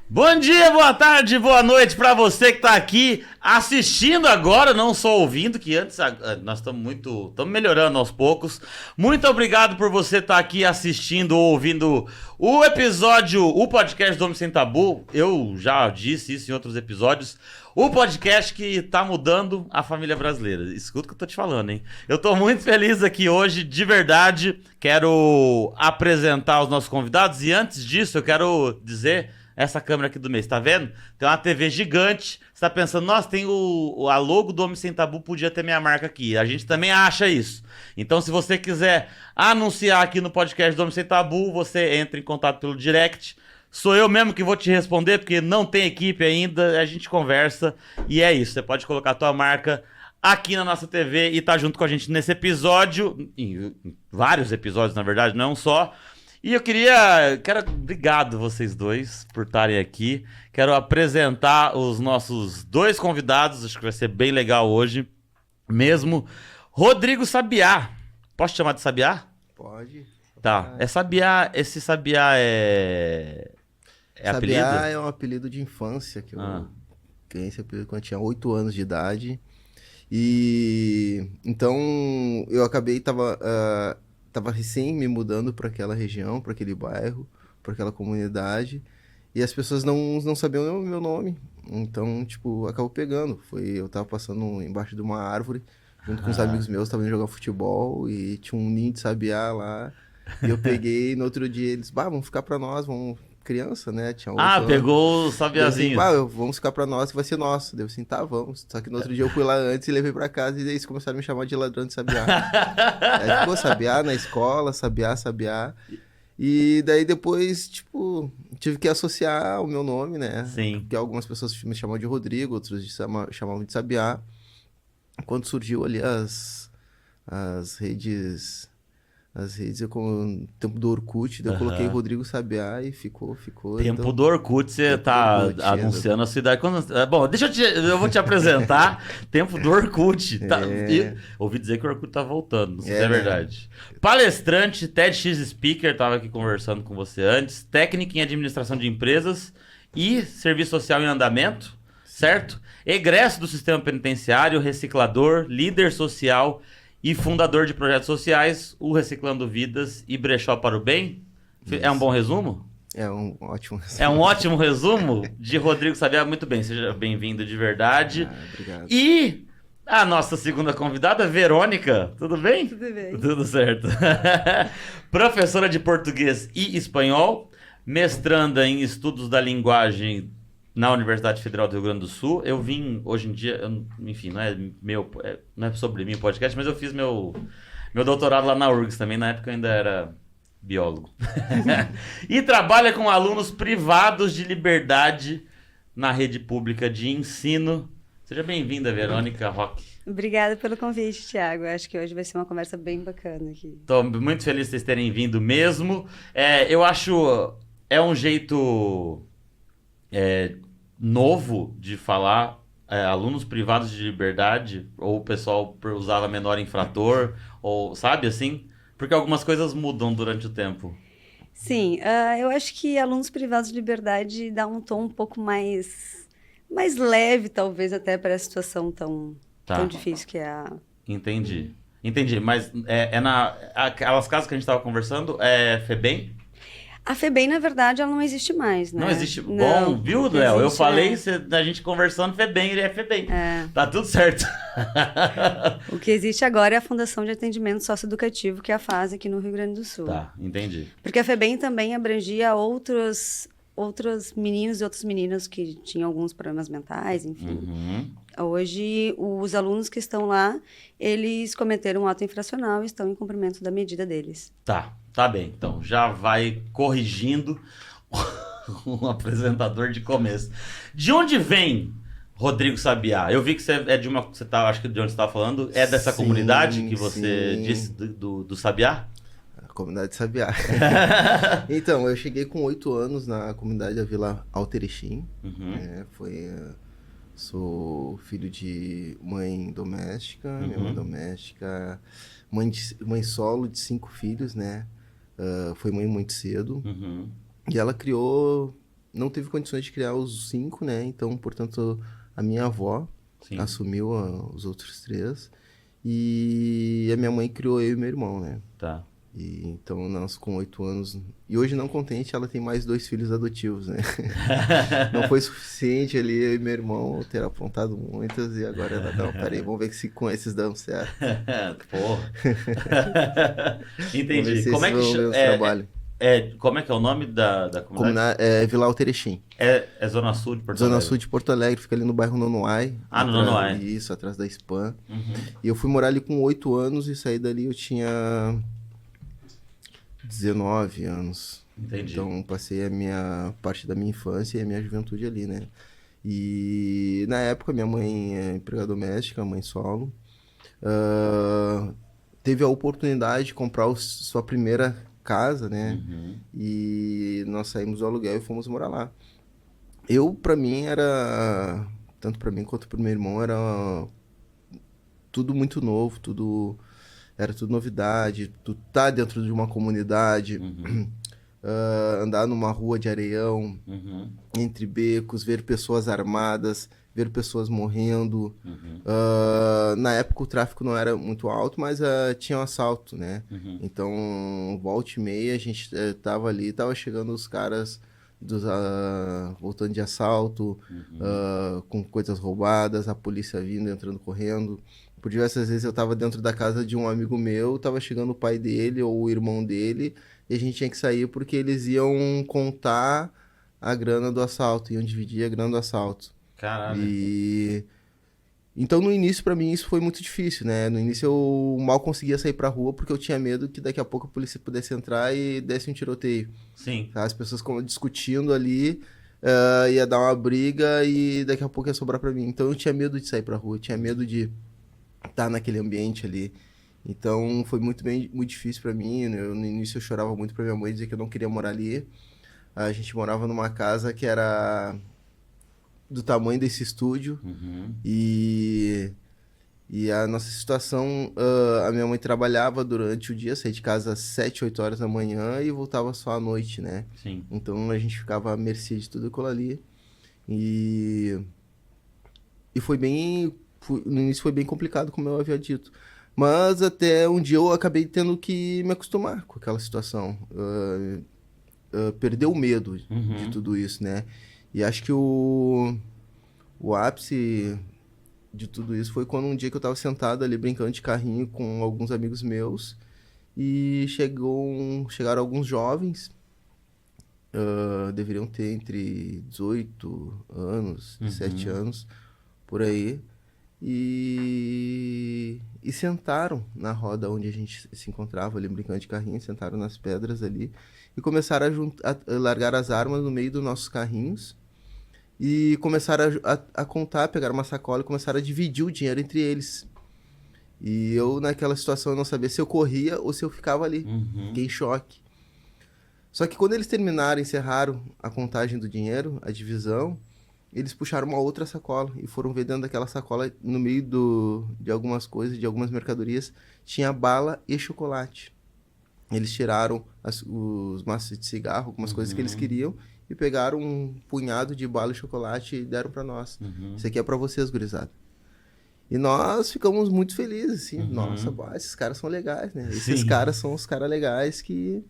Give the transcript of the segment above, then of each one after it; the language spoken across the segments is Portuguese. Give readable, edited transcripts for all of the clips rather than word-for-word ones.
Bom dia, boa tarde, boa noite pra você que tá aqui assistindo agora, não só ouvindo, que antes nós estamos melhorando aos poucos. Muito obrigado por você estar aqui assistindo ou ouvindo o podcast do Homem Sem Tabu. Eu já disse isso em outros episódios. O podcast que tá mudando a família brasileira. Escuta o que eu tô te falando, hein? Eu tô muito feliz aqui hoje, de verdade. Quero apresentar os nossos convidados e antes disso eu quero dizer... Essa câmera aqui do mês, tá vendo? Tem uma TV gigante. Você tá pensando, nossa, tem a logo do Homem Sem Tabu, podia ter minha marca aqui. A gente também acha isso. Então, se você quiser anunciar aqui no podcast do Homem Sem Tabu, você entra em contato pelo direct. Sou eu mesmo que vou te responder, porque não tem equipe ainda. A gente conversa e é isso. Você pode colocar a tua marca aqui na nossa TV e tá junto com a gente nesse episódio. Em vários episódios, na verdade, não um só. E obrigado vocês dois por estarem aqui. Quero apresentar os nossos dois convidados, acho que vai ser bem legal hoje mesmo. Rodrigo Sabiá. Posso te chamar de Sabiá? Pode. Tá. É Sabiá, esse Sabiá é apelido? Sabiá é um apelido de infância que eu ganhei esse apelido quando eu tinha 8 anos de idade. E então eu acabei tava recém me mudando para aquela região, para aquele bairro, para aquela comunidade, e as pessoas não sabiam o meu nome. Então, tipo, acabou pegando. Eu tava passando embaixo de uma árvore, junto com os amigos meus, tava indo jogar futebol, e tinha um ninho de sabiá lá, e eu peguei, no outro dia eles, vamos ficar para nós, vamos... Criança, né? Tinha 8 anos. Pegou o sabiazinho. Assim, vamos ficar pra nós, que vai ser nosso. Deu assim, tá, vamos. Só que no outro dia eu fui lá antes e levei pra casa e eles começaram a me chamar de ladrão de sabiá. Aí ficou sabiá na escola, sabiá. E daí depois, tipo, tive que associar o meu nome, né? Sim. Porque algumas pessoas me chamam de Rodrigo, outros chamavam de Sabiá. Quando surgiu ali as redes... com o tempo do Orkut, daí eu coloquei Rodrigo Sabiá e ficou. Tempo então... do Orkut, você tá anunciando a sua idade. Bom, eu vou te apresentar. Tempo do Orkut. Tá, ouvi dizer que o Orkut tá voltando, não sei se é verdade. Palestrante, TEDx Speaker, tava aqui conversando com você antes. Técnica em administração de empresas e serviço social em andamento, certo? Egresso do sistema penitenciário, reciclador, líder social e fundador de projetos sociais, o Reciclando Vidas e Brechó para o Bem. Isso. É um bom resumo? É um ótimo resumo. É um ótimo resumo de Rodrigo Sabiá. Muito bem, seja bem-vindo de verdade. Obrigado. E a nossa segunda convidada, Verônica. Tudo bem? Tudo bem. Tudo certo. Professora de português e espanhol, mestranda em estudos da linguagem na Universidade Federal do Rio Grande do Sul. Eu vim, hoje em dia, enfim, não é sobre mim o podcast, mas eu fiz meu doutorado lá na URGS também, na época eu ainda era biólogo. E trabalha com alunos privados de liberdade na rede pública de ensino. Seja bem-vinda, Verônica Roque. Obrigada pelo convite, Thiago. Acho que hoje vai ser uma conversa bem bacana aqui. Estou muito feliz de vocês terem vindo mesmo. Eu acho um jeito... novo de falar alunos privados de liberdade, ou o pessoal usava menor infrator, ou sabe assim? Porque algumas coisas mudam durante o tempo. Sim, eu acho que alunos privados de liberdade dá um tom um pouco mais leve, talvez, até para a situação tão difícil que é a... Entendi, mas aquelas casas que a gente estava conversando, FEBEM? A FEBEM, na verdade, ela não existe mais, né? Não existe. Não, bom, viu, Léo? Eu falei, né? a gente conversando, FEBEM, ele é FEBEM. Tá tudo certo. O que existe agora é a Fundação de Atendimento Socioeducativo, que é a FASE aqui no Rio Grande do Sul. Tá, entendi. Porque a FEBEM também abrangia outros meninos e outras meninas que tinham alguns problemas mentais, enfim. Hoje, os alunos que estão lá, eles cometeram um ato infracional e estão em cumprimento da medida deles. Tá bem. Então, já vai corrigindo um apresentador de começo. De onde vem Rodrigo Sabiá? Eu vi que você é de uma... acho que de onde você estava falando, é dessa comunidade que você disse do Sabiá? A comunidade Sabiá. Então, eu cheguei com 8 anos na comunidade da Vila Alterechim. Sou filho de mãe doméstica, minha mãe doméstica, mãe solo de 5 filhos, né? Foi mãe muito cedo. E ela criou não teve condições de criar os 5, né? Então, portanto, a minha avó Sim. assumiu os outros 3. E a minha mãe criou eu e meu irmão, né? Tá. E, então, nós com 8 anos... E hoje, não contente, ela tem mais 2 filhos adotivos, né? Não foi suficiente ali eu e meu irmão ter apontado muitas. E agora ela, não, peraí, vamos ver se com esses dão certo. Porra. Vamos ver Entendi. se Como é esses que vão ver os é, trabalhos. como é que é o nome da comunidade? Vila Terechim. É Zona Sul de Porto Zona Alegre? Sul de Porto Alegre, fica ali no bairro Nonoai. Ah, no Nonoai. Isso, atrás da Spam. Uhum. E eu fui morar ali com 8 anos e saí dali eu tinha 19 anos. Entendi. Então passei a minha parte da minha infância e a minha juventude ali, né? E na época minha mãe é empregada doméstica, mãe solo. Teve a oportunidade de comprar sua primeira casa, né? Uhum. E nós saímos do aluguel e fomos morar lá. Pra mim, tanto pra mim quanto pro meu irmão, era tudo muito novo, era tudo novidade. Tu tá dentro de uma comunidade, Uhum. andar numa rua de areião, Uhum. entre becos, ver pessoas armadas, ver pessoas morrendo. Uhum. Na época o tráfico não era muito alto, mas tinha um assalto, né? Uhum. Então, volta e meia, a gente tava ali, tava chegando os caras voltando de assalto, com coisas roubadas, a polícia vindo, entrando, correndo. Por diversas vezes eu tava dentro da casa de um amigo meu, tava chegando o pai dele ou o irmão dele, e a gente tinha que sair porque eles iam contar a grana do assalto, iam dividir a grana do assalto. Caralho. Então, no início, pra mim, isso foi muito difícil, né? No início, eu mal conseguia sair pra rua porque eu tinha medo que daqui a pouco a polícia pudesse entrar e desse um tiroteio. Sim. Tá? As pessoas discutindo ali, ia dar uma briga e daqui a pouco ia sobrar pra mim. Então, eu tinha medo de sair pra rua, eu tinha medo de estar naquele ambiente ali. Então, foi muito difícil pra mim. No início, eu chorava muito pra minha mãe, dizer que eu não queria morar ali. A gente morava numa casa que era do tamanho desse estúdio. Uhum. E a nossa situação, a minha mãe trabalhava durante o dia, saía de casa às 7, 8 horas da manhã e voltava só à noite, né? Sim. Então a gente ficava à mercê de tudo aquilo ali. E foi no início foi bem complicado, como eu havia dito. Mas até um dia eu acabei tendo que me acostumar com aquela situação. Perder o medo de tudo isso, né? E acho que o ápice de tudo isso foi quando um dia que eu tava sentado ali brincando de carrinho com alguns amigos meus e chegaram alguns jovens, deveriam ter entre 18 anos, 17 anos, por aí, e sentaram na roda onde a gente se encontrava ali brincando de carrinho, sentaram nas pedras ali e começaram a largar as armas no meio dos nossos carrinhos. E começaram a contar, pegaram uma sacola e começaram a dividir o dinheiro entre eles. E eu, naquela situação, eu não sabia se eu corria ou se eu ficava ali. Fiquei em choque. Só que quando eles encerraram a contagem do dinheiro, a divisão, eles puxaram uma outra sacola e foram ver dentro daquela sacola, no meio de algumas coisas, de algumas mercadorias, tinha bala e chocolate. Eles tiraram os maços de cigarro, algumas coisas que eles queriam, e pegaram um punhado de bala e chocolate e deram pra nós. Isso aqui é pra vocês, gurizada. E nós ficamos muito felizes, assim. Nossa, esses caras são legais, né? Esses caras são os caras legais que...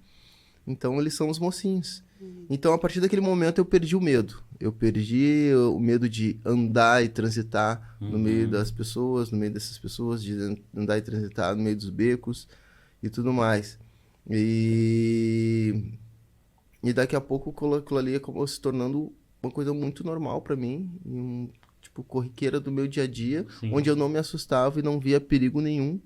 Então, eles são os mocinhos. Então, a partir daquele momento, eu perdi o medo. Eu perdi o medo de andar e transitar no meio das pessoas, no meio dessas pessoas, de andar e transitar no meio dos becos e tudo mais. E daqui a pouco aquilo ali acabou se tornando uma coisa muito normal pra mim, corriqueira do meu dia a dia, onde eu não me assustava e não via perigo nenhum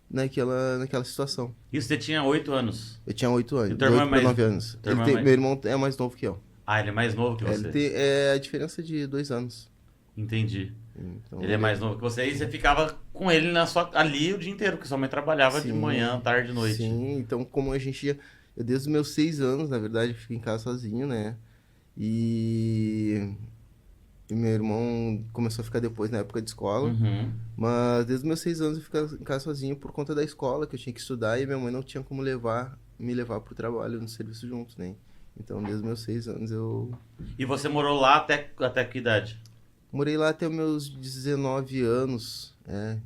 naquela situação. E você tinha 8 anos? Eu tinha 8 anos, de 8 para 9 anos. Meu irmão é mais novo que eu. Ah, ele é mais novo que você? É a diferença de 2 anos. Entendi. Então, ele é mais novo que você e você ficava com ele ali o dia inteiro, porque sua mãe trabalhava de manhã, tarde e noite. Sim, então como a gente ia... Eu, desde os meus 6 anos, na verdade, fico em casa sozinho, né? E meu irmão começou a ficar depois, na época de escola. Mas desde os meus 6 anos eu ficava em casa sozinho por conta da escola, que eu tinha que estudar. E minha mãe não tinha como me levar pro trabalho, no serviço juntos, né? Então, desde os meus 6 anos eu E você morou lá até que idade? morei lá até os meus 19 anos.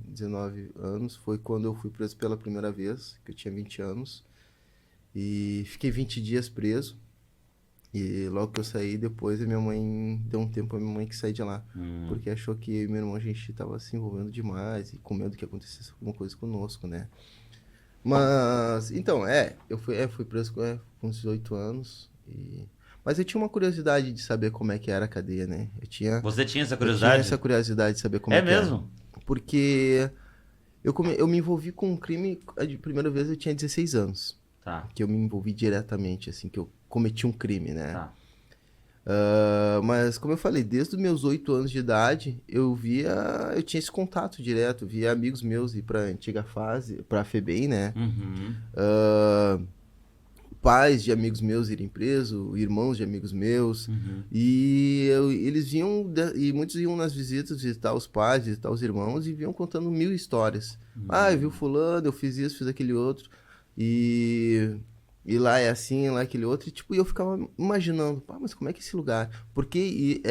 19 anos foi quando eu fui preso pela primeira vez, que eu tinha 20 anos. E fiquei 20 dias preso. E logo que eu saí, depois a minha mãe deu um tempo pra minha mãe que sair de lá. Porque achou que eu e meu irmão a gente tava se envolvendo demais e com medo que acontecesse alguma coisa conosco, né? Mas, então, fui preso com 18 anos. Mas eu tinha uma curiosidade de saber como é que era a cadeia, né? Você tinha essa Eu tinha curiosidade? essa curiosidade de saber como É é que era. mesmo? Porque eu me envolvi com um crime, a primeira vez eu tinha 16 anos. Tá, Que eu me envolvi diretamente, assim, que eu cometi um crime, né? tá. Mas como eu falei, desde os meus 8 anos de idade, eu tinha esse contato direto, via amigos meus ir pra antiga fase, pra FEBEM, né? Pais de amigos meus irem presos, irmãos de amigos meus, eles vinham, e muitos iam nas visitas visitar os pais, visitar os irmãos, e vinham contando 1000 histórias. Eu vi o fulano, eu fiz isso, fiz aquele outro, e lá é assim, lá é aquele outro, e tipo, eu ficava imaginando, mas como é que é esse lugar? Porque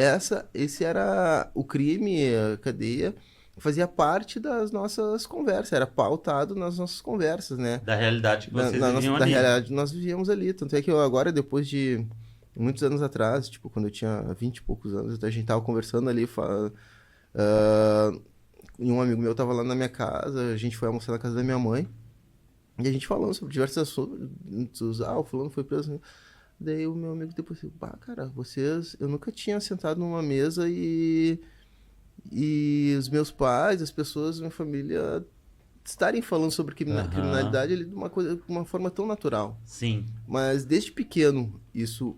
esse era o crime, a cadeia, fazia parte das nossas conversas, era pautado nas nossas conversas, né? Da realidade que vocês viviam Da ali. realidade nós vivíamos ali. Tanto é que eu agora, depois de muitos anos atrás, tipo, quando eu tinha 20 e poucos anos, a gente tava conversando ali, e um amigo meu tava lá na minha casa, a gente foi almoçar na casa da minha mãe, e a gente falando sobre diversos assuntos, o fulano foi preso. Daí o meu amigo depois disse, cara, eu nunca tinha sentado numa mesa e os meus pais, as pessoas, minha família estarem falando sobre criminalidade ali de uma forma tão natural. Sim. Mas desde pequeno isso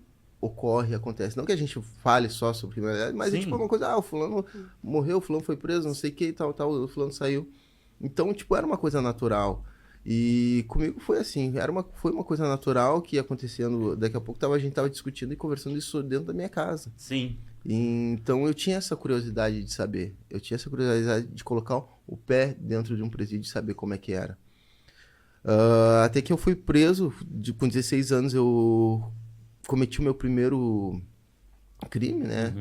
acontece. Não que a gente fale só sobre criminalidade, mas é tipo uma coisa, o fulano morreu, o fulano foi preso, não sei o que, tal, o fulano saiu. Então, tipo, era uma coisa natural. E comigo foi assim, foi uma coisa natural que ia acontecendo, daqui a pouco a gente tava discutindo e conversando isso dentro da minha casa. Sim. Então eu tinha essa curiosidade de saber, eu tinha essa curiosidade de colocar o pé dentro de um presídio e saber como é que era. Até que eu fui preso, com 16 anos eu cometi o meu primeiro crime, né?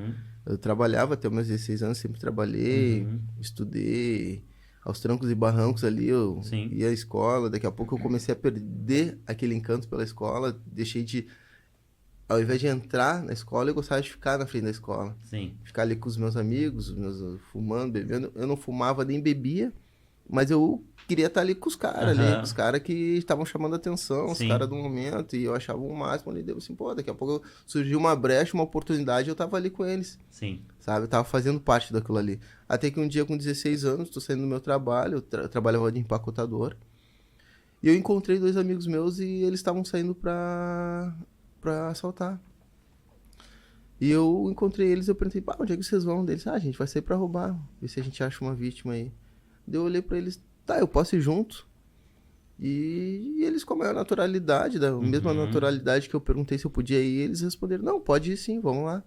Eu trabalhava até os meus 16 anos, sempre trabalhei, estudei, aos trancos e barrancos ali, eu ia à escola, daqui a pouco eu comecei a perder aquele encanto pela escola, ao invés de entrar na escola, eu gostava de ficar na frente da escola. Sim. Ficar ali com os meus amigos, fumando, bebendo. Eu não fumava nem bebia, mas eu queria estar ali com os caras ali, com os caras que estavam chamando a atenção, os caras do momento, e eu achava o máximo ali, deu assim, daqui a pouco surgiu uma brecha, uma oportunidade, eu tava ali com eles. Sim. Sabe? Eu tava fazendo parte daquilo ali. Até que um dia, com 16 anos, tô saindo do meu trabalho, eu trabalhava de empacotador, e eu encontrei 2 amigos meus e eles estavam saindo pra assaltar. E eu encontrei eles, eu perguntei, onde é que vocês vão? Eles, a gente vai sair pra roubar, ver se a gente acha uma vítima aí. Daí eu olhei pra eles, eu posso ir junto? E eles, com a maior naturalidade, da mesma naturalidade que eu perguntei se eu podia ir, eles responderam, não, pode ir sim, vamos lá.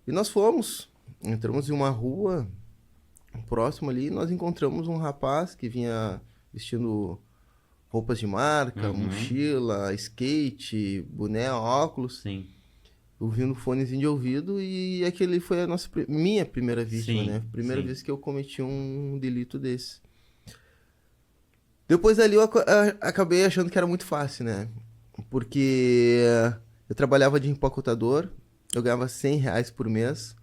E nós fomos, entramos em uma rua próximo ali, e nós encontramos um rapaz que vinha vestindo roupas de marca, mochila, skate, boné, óculos. Sim. Ouvindo fonezinho de ouvido, e aquele foi a minha primeira vítima, né? Primeira vez que eu cometi um delito desse. Depois dali eu acabei achando que era muito fácil, né? Porque eu trabalhava de empacotador, eu ganhava R$100 por mês.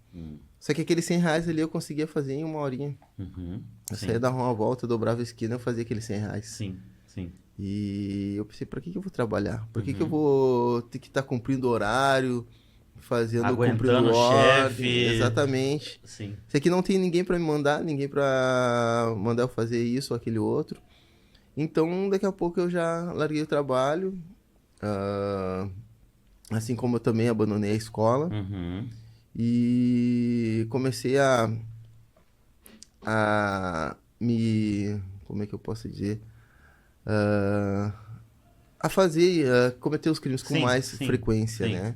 Só que aqueles R$100 ali eu conseguia fazer em 1 horinha. Eu saía, dava uma volta, dobrava a esquina, eu fazia aqueles R$100. Sim. E eu pensei, pra que eu vou trabalhar? Por que eu vou ter que estar cumprindo horário, Aguentando o ordem? chefe. Exatamente. Sim. Isso aqui não tem ninguém pra me mandar, ninguém pra mandar eu fazer isso ou aquele outro. Então, daqui a pouco eu já larguei o trabalho, assim como eu também abandonei a escola. E comecei como é que eu posso dizer? Cometer os crimes com mais frequência, né?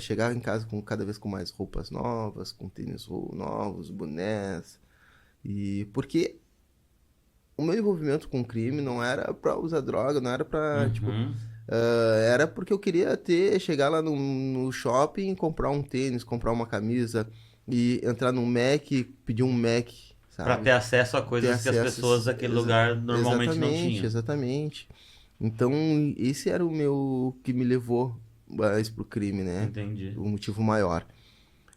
Chegar em casa cada vez com mais roupas novas, com tênis novos, bonés. E porque o meu envolvimento com o crime não era pra usar droga, não era pra, tipo, Era porque eu queria chegar lá no shopping, comprar um tênis, comprar uma camisa e entrar num Mac, pedir um Mac, Pra sabe? ter acesso a coisas que as pessoas daquele lugar normalmente não Exatamente, tinham. exatamente. Então, esse era o meu que me levou mais pro crime, né? Entendi. O motivo maior.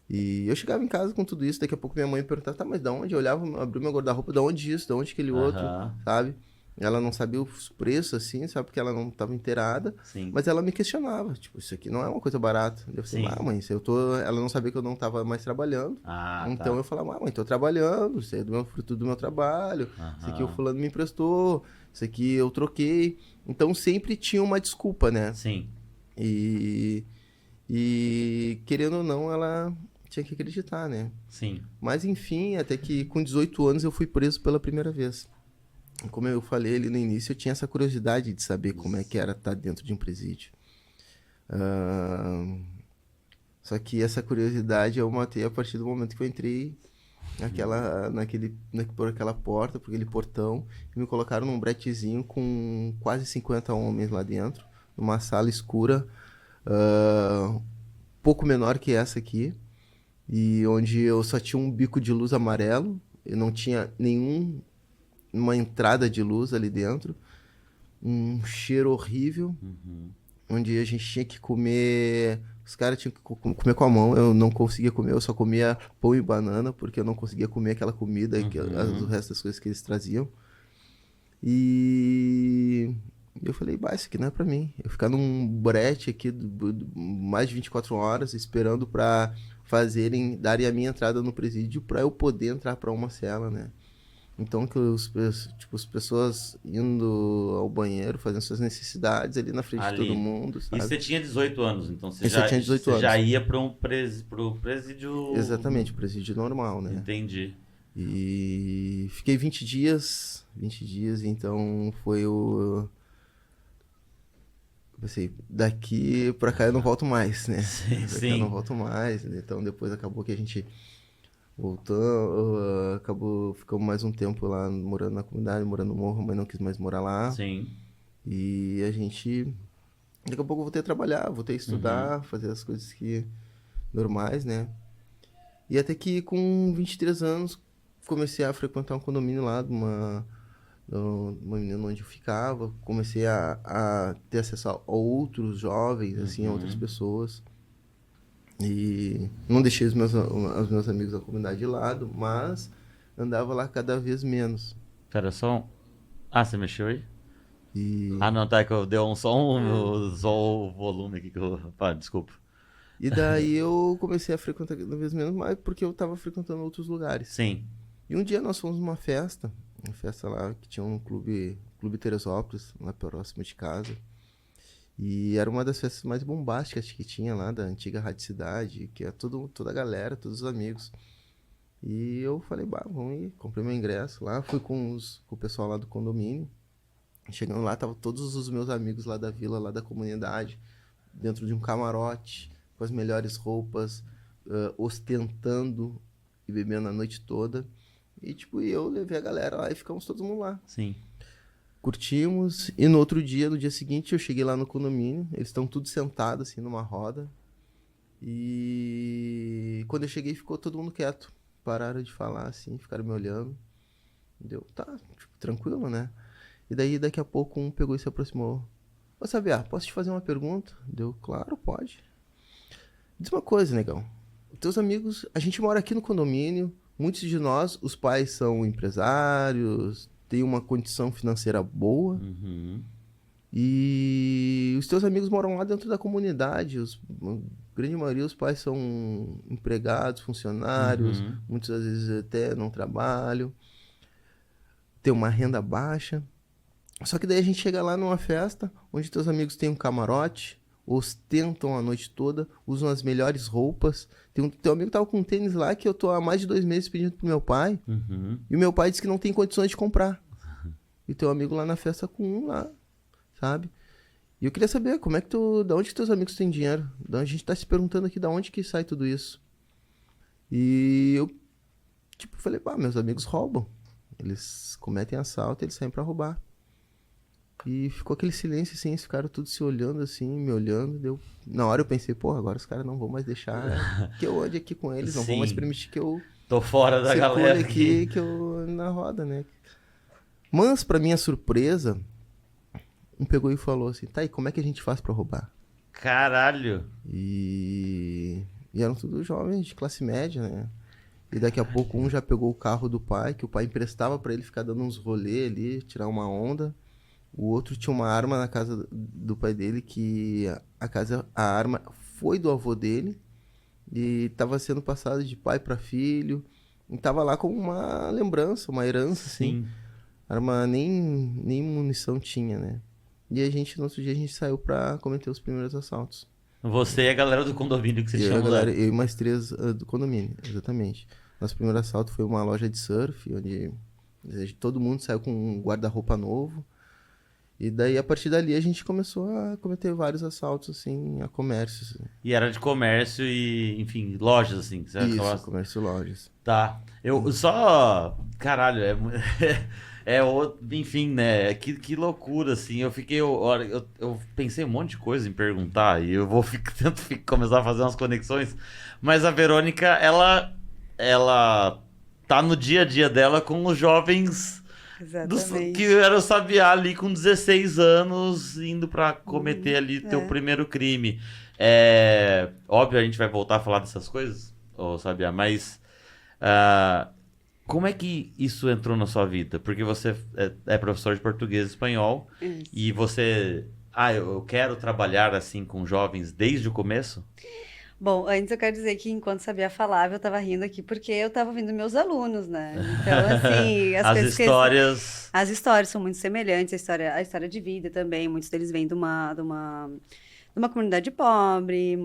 E eu chegava em casa com tudo isso, daqui a pouco minha mãe perguntava, tá, mas da onde? Eu olhava, abriu meu guarda-roupa, da onde isso, da onde aquele outro, Aham, sabe? Ela não sabia os preços, assim, sabe? Porque ela não estava inteirada, sim, mas ela me questionava, tipo, isso aqui não é uma coisa barata. Eu falei, sim. mãe, se eu tô... Ela não sabia que eu não estava mais trabalhando, Ah, então eu tá. falava, mãe, tô trabalhando, isso é do meu fruto do meu trabalho, isso aqui o Aham, fulano me emprestou, isso aqui eu troquei. Então sempre tinha uma desculpa, né? sim, E, querendo ou não, ela tinha que acreditar, né? sim. Mas enfim, até que com 18 anos eu fui preso pela primeira vez. Como eu falei ali no início, eu tinha essa curiosidade de saber como é que era estar dentro de um presídio. Ah, só que essa curiosidade eu matei a partir do momento que eu entrei por aquela porta, por aquele portão, e me colocaram num bretezinho com quase 50 homens lá dentro, numa sala escura, pouco menor que essa aqui, e onde eu só tinha um bico de luz amarelo, eu não tinha uma entrada de luz ali dentro, um cheiro horrível, Uhum. onde a gente tinha que comer. Os caras tinham que comer com a mão, eu não conseguia comer, eu só comia pão e banana, porque eu não conseguia comer aquela comida, o Uhum. resto das coisas que eles traziam. E eu falei, bah, isso aqui não é pra mim. Eu ficar num brete aqui mais de 24 horas esperando pra darem a minha entrada no presídio pra eu poder entrar pra uma cela, né? Então que as pessoas indo ao banheiro, fazendo suas necessidades ali na frente de todo Ali. mundo, E sabe? você tinha 18 anos, então você Esse eu já, tinha 18 você já anos. ia para pro presídio. Exatamente, presídio normal, né? Entendi. E fiquei 20 dias, então foi o... Pensei, daqui pra cá eu não volto mais, né? Sim, Pra cá eu não sim. volto mais, né? Então depois acabou que a gente voltou, acabou, ficamos mais um tempo lá morando na comunidade, morando no morro, mas não quis mais morar lá. Sim. E a gente, daqui a pouco eu voltei a trabalhar, voltei a Uhum. estudar, fazer as coisas que normais, né? E até que com 23 anos comecei a frequentar um condomínio lá de uma menina onde eu ficava, comecei a ter acesso a outros jovens, assim, a outras Uhum. pessoas. E não deixei os meus amigos da comunidade de lado, mas andava lá cada vez menos. Pera só. Ah, você mexeu aí? E, Ah, não, tá, é que eu dei um Ah, só o volume aqui que eu. Ah, desculpa. e daí eu comecei a frequentar cada vez menos, mas porque eu estava frequentando outros lugares. Sim. E um dia nós fomos numa festa, uma festa lá que tinha um clube Teresópolis, lá próximo de casa. E era uma das festas mais bombásticas que tinha lá da antiga Rádio Cidade, que é toda a galera, todos os amigos. E eu falei, bah, vamos ir, comprei meu ingresso lá, fui com o pessoal lá do condomínio. Chegando lá, tava todos os meus amigos lá da vila, lá da comunidade, dentro de um camarote, com as melhores roupas, ostentando e bebendo a noite toda. E tipo, eu levei a galera lá e ficamos todo mundo lá. Sim. Curtimos, e no outro dia, no dia seguinte, eu cheguei lá no condomínio, eles estão todos sentados assim numa roda. E quando eu cheguei, ficou todo mundo quieto. Pararam de falar assim, ficaram me olhando. Deu, tá, tipo, tranquilo, né? E daí, daqui a pouco, um pegou e se aproximou. Ô, Sabiá, posso te fazer uma pergunta? Deu, claro, pode. Diz uma coisa, negão. Teus amigos, a gente mora aqui no condomínio. Muitos de nós, os pais são empresários, têm uma condição financeira boa. Uhum. E os teus amigos moram lá dentro da comunidade. A grande maioria, os pais são empregados, funcionários, Uhum. muitas vezes até não trabalham, têm uma renda baixa. Só que daí a gente chega lá numa festa, onde teus amigos têm um camarote, ostentam a noite toda, usam as melhores roupas. Teu amigo tava com um tênis lá que eu tô há mais de 2 meses pedindo pro meu pai, Uhum. e o meu pai disse que não tem condições de comprar. E teu amigo lá na festa com um lá, sabe? E eu queria saber como é que da onde que teus amigos têm dinheiro? A gente tá se perguntando aqui da onde que sai tudo isso. E eu, tipo, falei, pá, meus amigos roubam. Eles cometem assalto, eles saem pra roubar. E ficou aquele silêncio, assim, eles ficaram todos se olhando, assim, me olhando. Na hora eu pensei, pô, agora os caras não vão mais deixar que eu ande aqui com eles, não vão mais Sim. permitir que eu Tô fora da circule galera aqui, aqui. que eu ande na roda, né? Mas, pra minha surpresa, um pegou e falou assim, tá, e como é que a gente faz pra roubar? Caralho. E eram todos jovens de classe média, né? E daqui a pouco um já pegou o carro do pai, que o pai emprestava pra ele ficar dando uns rolê ali, tirar uma onda. O outro tinha uma arma na casa do pai dele, que a arma foi do avô dele e estava sendo passada de pai para filho. E tava lá como uma lembrança, uma herança, assim. Sim. A arma nem munição tinha, né? E no outro dia, a gente saiu pra cometer os primeiros assaltos. Você e a galera do condomínio que você tinha mudado. Eu e mais 3 do condomínio, exatamente. Nosso primeiro assalto foi uma loja de surf, onde todo mundo saiu com um guarda-roupa novo. E daí, a partir dali, a gente começou a cometer vários assaltos, assim, a comércios. E era de comércio e, enfim, lojas, assim. Isso, comércio e lojas. Tá. Eu só... Caralho, enfim, né? Que loucura, assim. Eu fiquei... Eu pensei um monte de coisa em perguntar e eu vou começar a fazer umas conexões. Mas a Verônica, ela tá no dia a dia dela com os jovens... Exatamente. que era o Sabiá ali com 16 anos, indo pra cometer ali teu primeiro crime. Óbvio, a gente vai voltar a falar dessas coisas, ô Sabiá, mas como é que isso entrou na sua vida? Porque você é professor de português e espanhol, Isso. e você... eu quero trabalhar assim com jovens desde o começo? Bom, antes eu quero dizer que enquanto sabia falar, eu tava rindo aqui porque eu tava ouvindo meus alunos, né? Então, assim, As coisas histórias... As histórias são muito semelhantes, a história de vida também. Muitos deles vêm de uma comunidade pobre,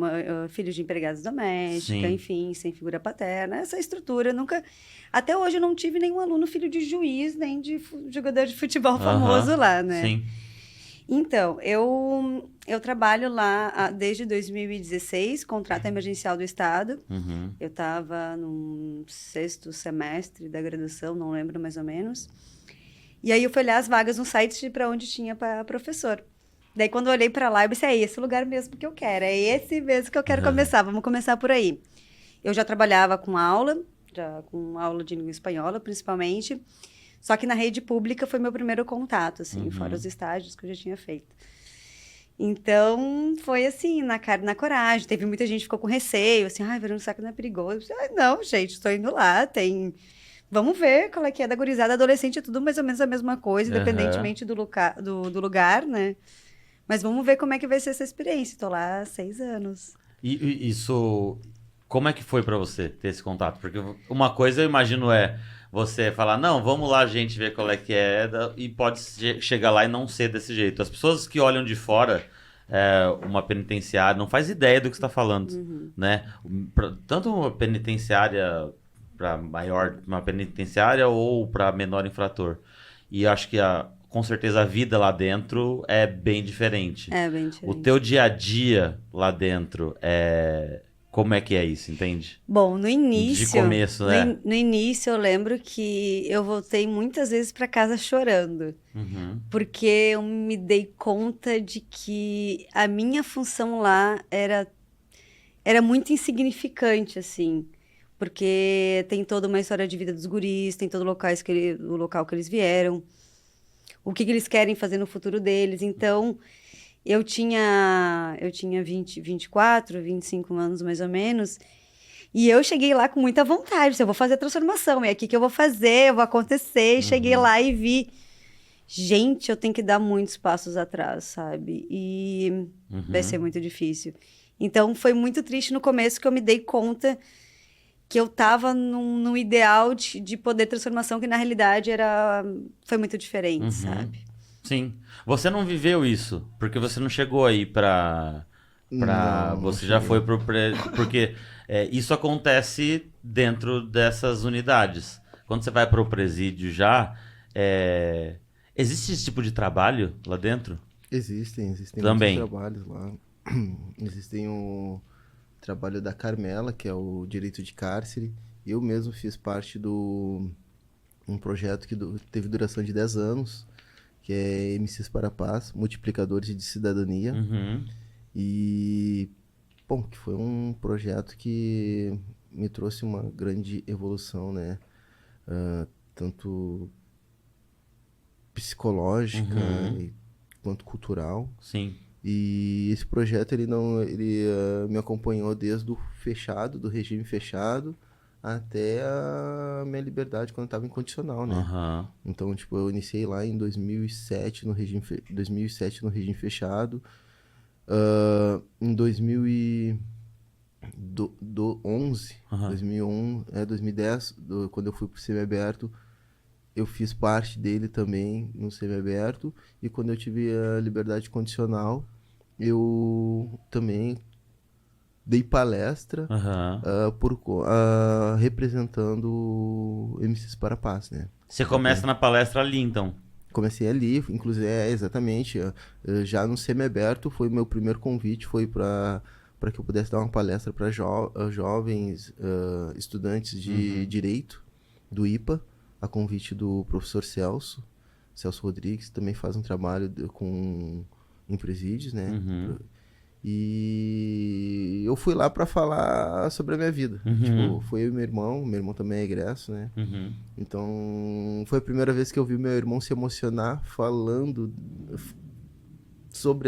filhos de empregados domésticos, Sim. enfim, sem figura paterna. Essa estrutura nunca... Até hoje eu não tive nenhum aluno filho de juiz, nem de jogador de futebol famoso lá, né? Sim. Então, eu trabalho lá desde 2016, contrato emergencial do Estado. Uhum. Eu estava no 6º semestre da graduação, não lembro mais ou menos. E aí eu fui olhar as vagas no site para onde tinha para professor. Daí quando eu olhei para lá, eu pensei, é esse lugar mesmo que eu quero, é esse mesmo que eu quero começar, vamos começar por aí. Eu já trabalhava com aula de língua espanhola, principalmente. Só que na rede pública foi meu primeiro contato, assim, fora os estágios que eu já tinha feito. Então, foi assim, na cara e na coragem. Teve muita gente que ficou com receio, assim, Verônica, será que não é perigoso? Eu disse, não, gente, estou indo lá, Vamos ver qual é que é da gurizada. Adolescente é tudo mais ou menos a mesma coisa, independentemente do lugar, né? Mas vamos ver como é que vai ser essa experiência. Estou lá há 6 anos. E isso... Como é que foi pra você ter esse contato? Porque uma coisa eu imagino você falar, não, vamos lá, gente, ver qual é que é, e pode chegar lá e não ser desse jeito. As pessoas que olham de fora uma penitenciária não faz ideia do que você está falando, né? Tanto uma penitenciária para maior, uma penitenciária ou para menor infrator. E acho que com certeza a vida lá dentro é bem diferente. É bem diferente. O teu dia a dia lá dentro como é que é isso, entende? Bom, no início... De começo, né? No início, eu lembro que eu voltei muitas vezes para casa chorando. Porque eu me dei conta de que a minha função lá era muito insignificante, assim. Porque tem toda uma história de vida dos guris, tem todo o local que eles vieram, o que eles querem fazer no futuro deles. Então... Eu tinha 24, 25 anos mais ou menos, e eu cheguei lá com muita vontade, eu vou fazer a transformação, é aqui que eu vou fazer, eu vou acontecer, e cheguei lá e vi, gente, eu tenho que dar muitos passos atrás, sabe? E vai ser muito difícil. Então, foi muito triste no começo que eu me dei conta que eu estava num ideal de poder transformação, que na realidade foi muito diferente, sabe? Sim. Você não viveu isso, porque você não chegou aí você já foi porque isso acontece dentro dessas unidades. Quando você vai para o presídio existe esse tipo de trabalho lá dentro? Existem também muitos trabalhos lá. Existem o trabalho da Carmela, que é o direito de cárcere. Eu mesmo fiz parte um projeto que teve duração de 10 anos, que é MCs para a Paz, Multiplicadores de Cidadania. E, bom, que foi um projeto que me trouxe uma grande evolução, né? Tanto psicológica quanto cultural. Sim. E esse projeto, ele me acompanhou desde o fechado, do regime fechado, até a minha liberdade quando eu estava incondicional, né? Então, tipo, eu iniciei lá em 2007 no regime fechado. Em 2011, 2010, quando eu fui pro semiaberto, eu fiz parte dele também no semiaberto. E quando eu tive a liberdade condicional, eu também dei palestra representando o MCs para a Paz, né? Você começa na palestra ali, então? Comecei ali, inclusive, exatamente, já no semiaberto foi o meu primeiro convite, foi para que eu pudesse dar uma palestra para jovens estudantes de Direito do IPA, a convite do professor Celso Rodrigues, também faz um trabalho em presídios, né? E eu fui lá para falar sobre a minha vida. Tipo, foi eu e meu irmão também é egresso, né? Então, foi a primeira vez que eu vi meu irmão se emocionar falando sobre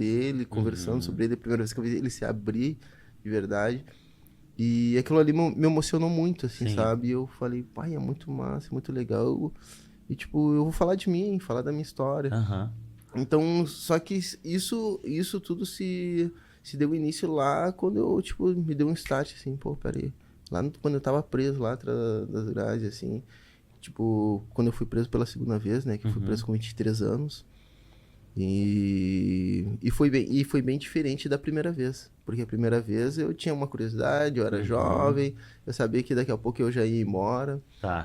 ele, conversando sobre ele. A primeira vez que eu vi ele se abrir de verdade. E aquilo ali me emocionou muito, assim, sabe? E eu falei, pai, é muito massa, é muito legal. E, tipo, eu vou falar de mim, falar da minha história. Então, só que isso tudo se deu início lá quando eu, tipo, me deu um start, assim, pô, peraí. Lá quando eu tava preso lá atrás das grades, assim, tipo, quando eu fui preso pela segunda vez, né, que eu fui preso com 23 anos. E foi bem diferente da primeira vez. Porque a primeira vez eu tinha uma curiosidade, eu era jovem, eu sabia que daqui a pouco eu já ia embora.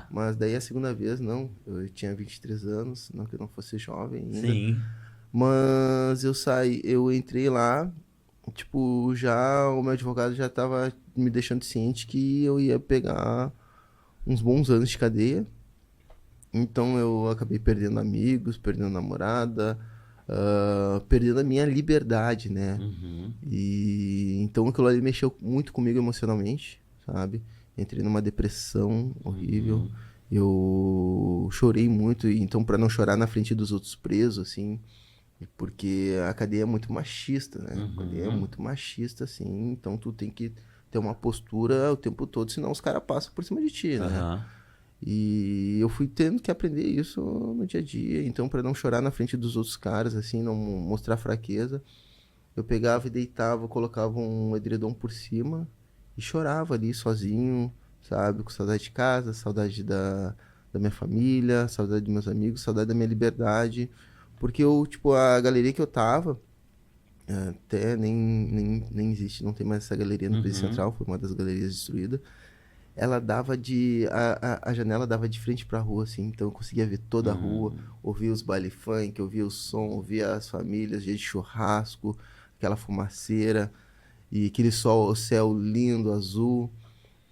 Mas daí a segunda vez, não, eu tinha 23 anos, não que eu não fosse jovem ainda. Mas eu entrei lá, tipo, já o meu advogado já tava me deixando ciente que eu ia pegar uns bons anos de cadeia. Então eu acabei perdendo amigos, perdendo namorada, perdendo a minha liberdade, né? E então aquilo ali mexeu muito comigo emocionalmente, sabe? Entrei numa depressão horrível. Eu chorei muito, então para não chorar na frente dos outros presos, assim, porque a cadeia é muito machista, né? A cadeia é muito machista, assim, então tu tem que ter uma postura o tempo todo, senão os caras passam por cima de ti, né? E eu fui tendo que aprender isso no dia a dia. Então, para não chorar na frente dos outros caras, assim, não mostrar fraqueza, eu pegava e deitava, colocava um edredom por cima e chorava ali sozinho, sabe? Com saudade de casa, saudade da minha família, saudade dos meus amigos, saudade da minha liberdade. Porque eu, tipo, a galeria que eu tava, até nem existe, não tem mais essa galeria no Presídio Central, foi uma das galerias destruídas. Ela dava a janela dava de frente pra rua, assim, então eu conseguia ver toda a rua, ouvia os baile funk, ouvia o som, ouvia as famílias, dia de churrasco, aquela fumaceira, e aquele o céu lindo, azul,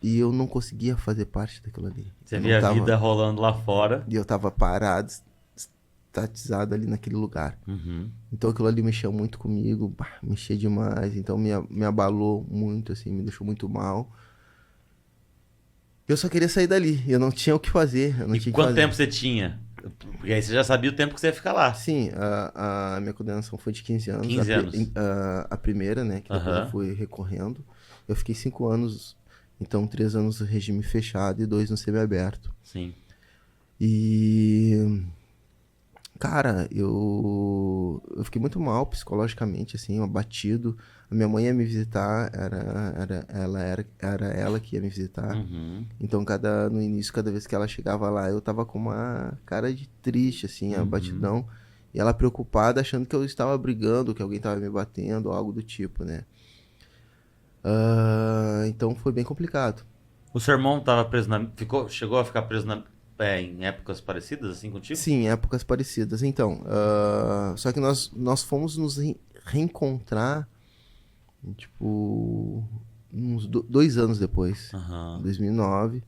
e eu não conseguia fazer parte daquilo ali. Você via a vida rolando lá fora. E eu tava parado, estatizado ali naquele lugar. Então aquilo ali mexeu muito comigo, mexia demais, então me abalou muito, assim, me deixou muito mal. Eu só queria sair dali, eu não tinha o que fazer. E quanto tempo você tinha? Porque aí você já sabia o tempo que você ia ficar lá. Sim, a minha condenação foi de 15 anos. 15 anos. A primeira, né, que depois eu fui recorrendo. Eu fiquei 5 anos, então 3 anos no regime fechado e 2 no semiaberto. Sim. E... Cara, eu fiquei muito mal psicologicamente, assim, abatido. A minha mãe ia me visitar, era ela que ia me visitar. Então, no início, cada vez que ela chegava lá, eu tava com uma cara de triste, assim, abatidão. E ela preocupada, achando que eu estava brigando, que alguém estava me batendo, algo do tipo, né? Então, foi bem complicado. O seu irmão tava preso chegou a ficar preso em épocas parecidas, assim, contigo? Sim, épocas parecidas. Então, só que nós fomos nos reencontrar, tipo, uns 2 anos depois, 2009,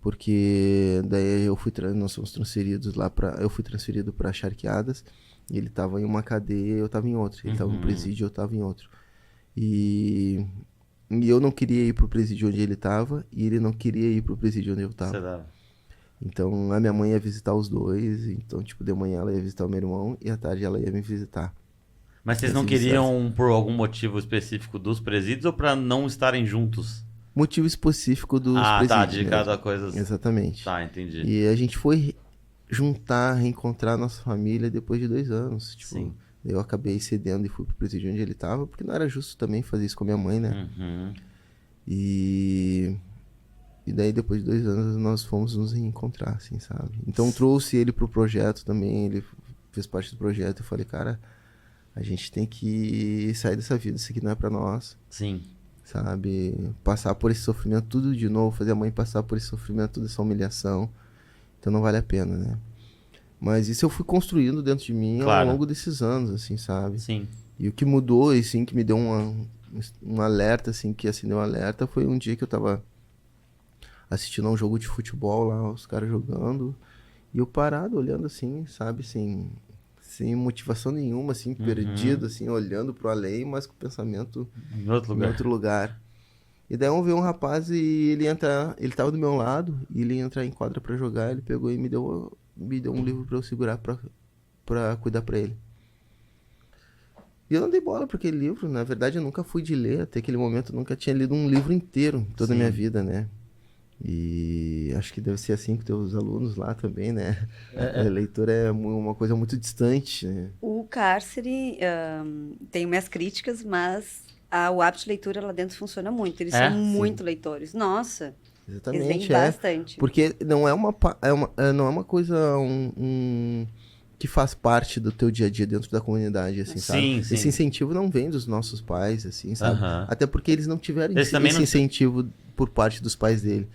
Porque daí nós fomos transferidos eu fui transferido para Charqueadas, e ele tava em uma cadeia, eu tava em outra. Ele tava no presídio, eu tava em outro. E eu não queria ir pro presídio onde ele tava, e ele não queria ir pro presídio onde eu tava. Então a minha mãe ia visitar os dois, então tipo, de manhã ela ia visitar o meu irmão e à tarde ela ia me visitar. Mas vocês não queriam por algum motivo específico dos presídios ou pra não estarem juntos? Motivo específico dos presídios. Tá, de mesmo. cada coisa. Exatamente. Tá, entendi. E a gente foi reencontrar nossa família depois de 2 anos. Tipo, Sim. eu acabei cedendo e fui pro presídio onde ele tava, porque não era justo também fazer isso com a minha mãe, né? E daí depois de 2 anos nós fomos nos reencontrar, assim, sabe? Então trouxe ele pro projeto também, ele fez parte do projeto. Eu falei, cara, a gente tem que sair dessa vida, isso aqui não é pra nós. Sim. Sabe? Passar por esse sofrimento tudo de novo, fazer a mãe passar por esse sofrimento, toda essa humilhação. Então não vale a pena, né? Mas isso eu fui construindo dentro de mim ao longo desses anos, assim, sabe? Sim. E o que mudou, assim, que me deu um alerta, assim, que acendeu um alerta, foi um dia que eu tava assistindo a um jogo de futebol lá, os caras jogando, e eu parado, olhando assim, sabe, sem motivação nenhuma, assim, perdido, assim, olhando pro além, mas com o pensamento em outro lugar. E daí eu vi um rapaz e ele tava do meu lado, e ele ia entrar em quadra pra jogar, ele pegou e me deu um livro pra eu segurar pra cuidar pra ele. E eu não dei bola pra aquele livro, na verdade eu nunca fui de ler, até aquele momento eu nunca tinha lido um livro inteiro em toda a minha vida, né? E acho que deve ser assim com teus alunos lá também, né? A leitura é uma coisa muito distante, né? O cárcere tem minhas críticas, mas o hábito de leitura lá dentro funciona muito. Eles são muito leitores. Nossa, exatamente, eles leem bastante. Porque não é uma coisa que faz parte do teu dia a dia dentro da comunidade, assim, sabe? Sim. Esse incentivo não vem dos nossos pais, assim, sabe? Até porque eles não tiveram esse incentivo por parte dos pais dele.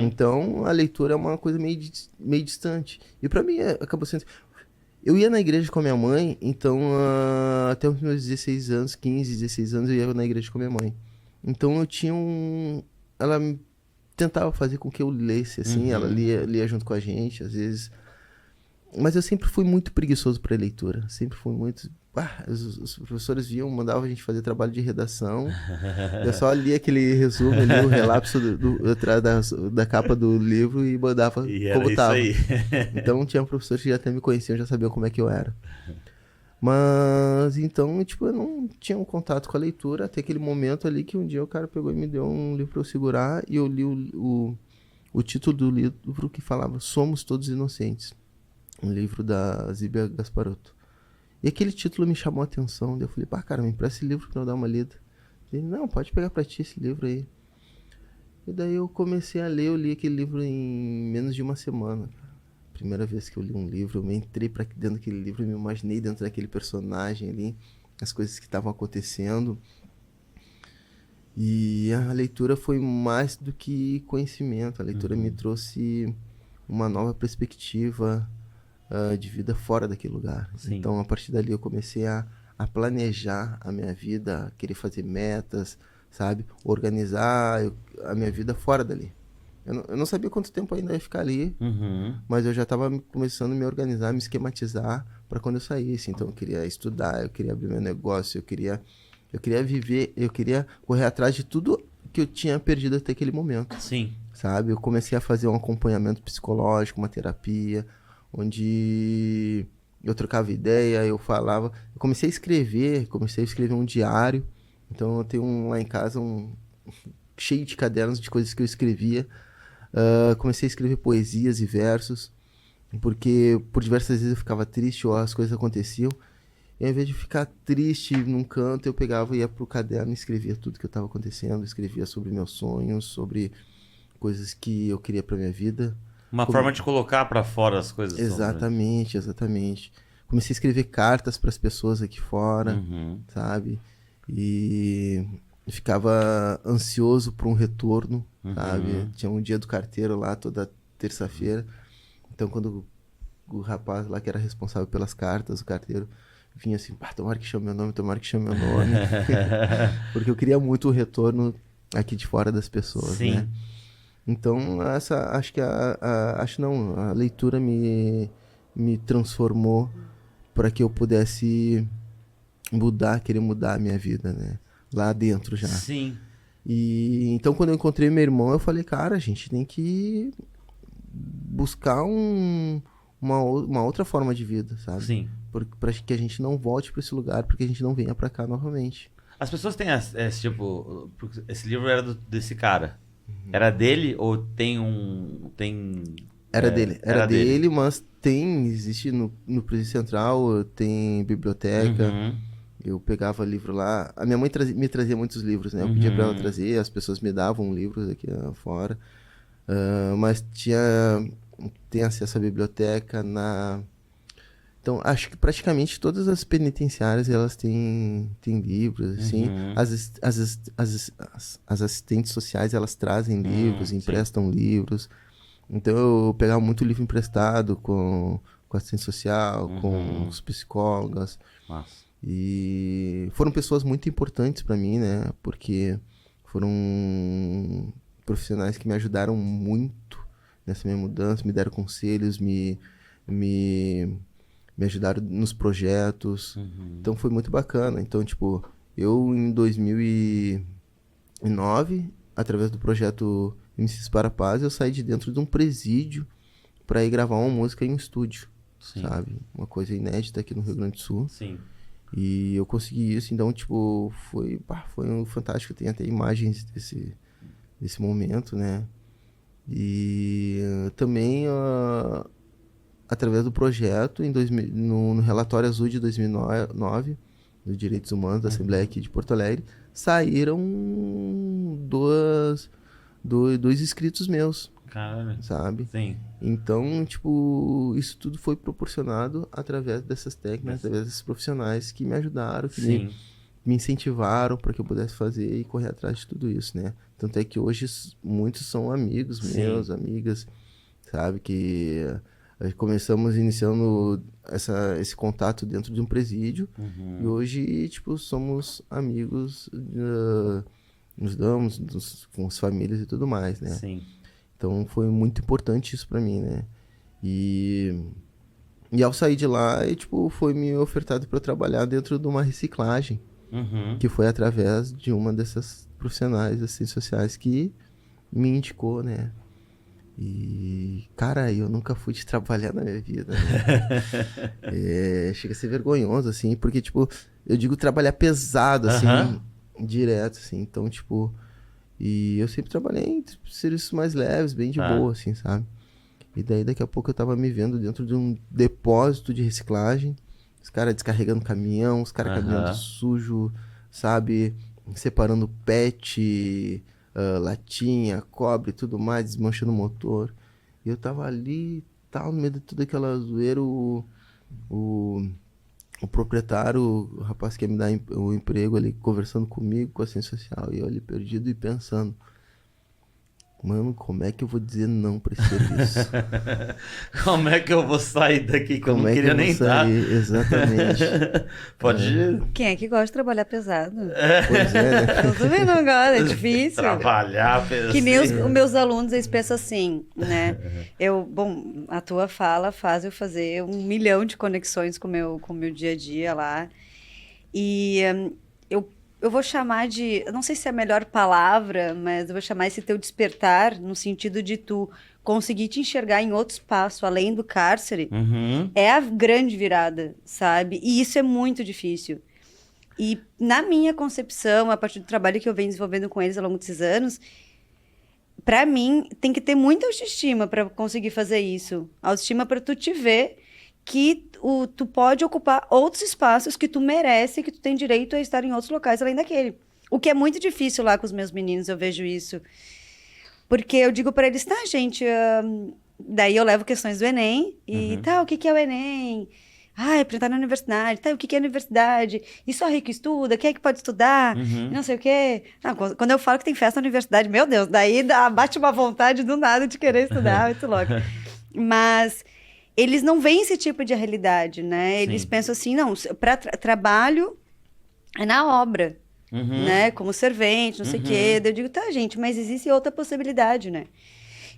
Então, a leitura é uma coisa meio distante. E pra mim, acabou sendo... Eu ia na igreja com a minha mãe, então, até os meus 16 anos, 15, 16 anos, eu ia na igreja com a minha mãe. Então, eu tinha ela tentava fazer com que eu lesse, assim, ela lia junto com a gente, às vezes... Mas eu sempre fui muito preguiçoso para leitura. Sempre fui muito... os professores mandavam a gente fazer trabalho de redação. Eu só lia aquele resumo ali, o relapso da capa do livro e mandava como tava. Isso aí. Então tinha professores que já até me conheciam, já sabiam como é que eu era. Mas então, tipo, eu não tinha um contato com a leitura até aquele momento ali que um dia o cara pegou e me deu um livro para eu segurar e eu li o título do livro que falava Somos Todos Inocentes. Um livro da Zíbia Gasparotto. E aquele título me chamou a atenção. Daí eu falei, cara, me empresta esse livro pra eu dar uma lida. Ele, não, pode pegar pra ti esse livro aí. E daí eu comecei a ler, eu li aquele livro em menos de uma semana. Primeira vez que eu li um livro, eu me entrei pra dentro daquele livro, eu me imaginei dentro daquele personagem ali, as coisas que estavam acontecendo. E a leitura foi mais do que conhecimento. A leitura me trouxe uma nova perspectiva de vida fora daquele lugar. Sim. Então, a partir dali, eu comecei a planejar a minha vida, a querer fazer metas, sabe? Organizar a minha vida fora dali. Eu não sabia quanto tempo ainda ia ficar ali, mas eu já estava começando a me organizar, me esquematizar para quando eu saísse. Então, eu queria estudar, eu queria abrir meu negócio, eu queria viver, eu queria correr atrás de tudo que eu tinha perdido até aquele momento. Sim. Sabe? Eu comecei a fazer um acompanhamento psicológico, uma terapia, onde eu trocava ideia, eu falava... Eu comecei a escrever um diário. Então eu tenho lá em casa cheio de cadernos de coisas que eu escrevia. Comecei a escrever poesias e versos, porque por diversas vezes eu ficava triste ou as coisas aconteciam. E ao invés de ficar triste num canto, eu pegava e ia pro caderno e escrevia tudo que estava acontecendo. Escrevia sobre meus sonhos, sobre coisas que eu queria pra minha vida. Uma forma de colocar pra fora as coisas. Exatamente, exatamente. Comecei a escrever cartas para as pessoas aqui fora, sabe? E ficava ansioso por um retorno, sabe? Tinha um dia do carteiro lá toda terça-feira. Então, quando o rapaz lá que era responsável pelas cartas, o carteiro, vinha assim, tomara que chame meu nome, tomara que chame meu nome. Porque eu queria muito o retorno aqui de fora das pessoas, né? Então, acho que a leitura me transformou para que eu pudesse querer mudar a minha vida, né? Lá dentro já. Sim. E então, quando eu encontrei meu irmão, eu falei, cara, a gente tem que buscar uma outra forma de vida, sabe? Sim. Para que a gente não volte para esse lugar, porque a gente não venha para cá novamente. As pessoas têm esse tipo... Esse livro era desse cara. Era dele ou tem um... Era dele, mas existe no Presídio Central, tem biblioteca. Eu pegava livro lá. A minha mãe me trazia muitos livros, né? Eu pedia pra ela trazer, as pessoas me davam livros aqui fora. Mas tem acesso à biblioteca Então, acho que praticamente todas as penitenciárias, elas têm livros, assim. As assistentes sociais, elas trazem livros, emprestam livros. Então, eu pegava muito livro emprestado com assistente social, com os psicólogos. Nossa. E foram pessoas muito importantes para mim, né? Porque foram profissionais que me ajudaram muito nessa minha mudança, me deram conselhos, me ajudaram nos projetos. Então foi muito bacana. Então, tipo, eu em 2009, através do projeto MCs para a Paz, eu saí de dentro de um presídio para ir gravar uma música em um estúdio, sabe? Uma coisa inédita aqui no Rio Grande do Sul. Sim. E eu consegui isso, então, tipo, foi fantástico. Tem até imagens desse momento, né? E também, através do projeto, no relatório azul de 2009, dos Direitos Humanos da Assembleia aqui de Porto Alegre, saíram dois escritos meus. Caralho. Sabe? Sim. Então, tipo, isso tudo foi proporcionado através dessas técnicas, através desses profissionais que me ajudaram, que me incentivaram para que eu pudesse fazer e correr atrás de tudo isso, né? Tanto é que hoje muitos são amigos meus, amigas, sabe? Que começamos iniciando esse contato dentro de um presídio e hoje, tipo, somos amigos, nos damos com as famílias e tudo mais, né? Sim. Então foi muito importante isso pra mim, né? E ao sair de lá, tipo, foi me ofertado para trabalhar dentro de uma reciclagem, que foi através de uma dessas profissionais assim, sociais que me indicou, né? E, cara, eu nunca fui de trabalhar na minha vida, né? Chega a ser vergonhoso, assim, porque, tipo, eu digo trabalhar pesado, assim, direto, assim. Então, tipo... E eu sempre trabalhei em serviços mais leves, bem de boa, assim, sabe? E daí, daqui a pouco, eu tava me vendo dentro de um depósito de reciclagem. Os caras descarregando caminhão, os caras caminhando sujo, sabe? Separando PET, latinha, cobre e tudo mais, desmanchando o motor. E eu tava ali, tal, no meio de toda aquela zoeira, o proprietário, o rapaz que ia me dar o emprego ali, conversando comigo, com a assistente social, e eu ali perdido e pensando, mano, como é que eu vou dizer não pra esse serviço? Como é que eu vou sair daqui que eu não queria nem estar? Exatamente. Pode ir. Quem é que gosta de trabalhar pesado? Pois é, né? Eu também não gosto, é difícil. Trabalhar pesado. Que nem os meus alunos, eles pensam assim, né? Bom, a tua fala faz eu fazer 1 milhão de conexões com o meu dia a dia lá. E eu vou chamar de... Eu não sei se é a melhor palavra, mas eu vou chamar esse teu despertar no sentido de tu conseguir te enxergar em outro espaço, além do cárcere, é a grande virada, sabe? E isso é muito difícil. E na minha concepção, a partir do trabalho que eu venho desenvolvendo com eles ao longo desses anos, para mim, tem que ter muita autoestima para conseguir fazer isso. Autoestima para tu te ver que tu pode ocupar outros espaços que tu merece, que tu tem direito a estar em outros locais além daquele. O que é muito difícil lá com os meus meninos, eu vejo isso. Porque eu digo para eles, tá, gente, daí eu levo questões do Enem, e tá, o que é o Enem? Ah, apresentar na universidade, tá, o que é a universidade? E só rico estuda, quem é que pode estudar? Não sei o quê. Não, quando eu falo que tem festa na universidade, meu Deus, daí bate uma vontade do nada de querer estudar, muito louco. Mas... eles não veem esse tipo de realidade, né? Eles pensam assim, não, para trabalho é na obra, né? Como servente, não sei o quê. Daí eu digo, tá, gente, mas existe outra possibilidade, né?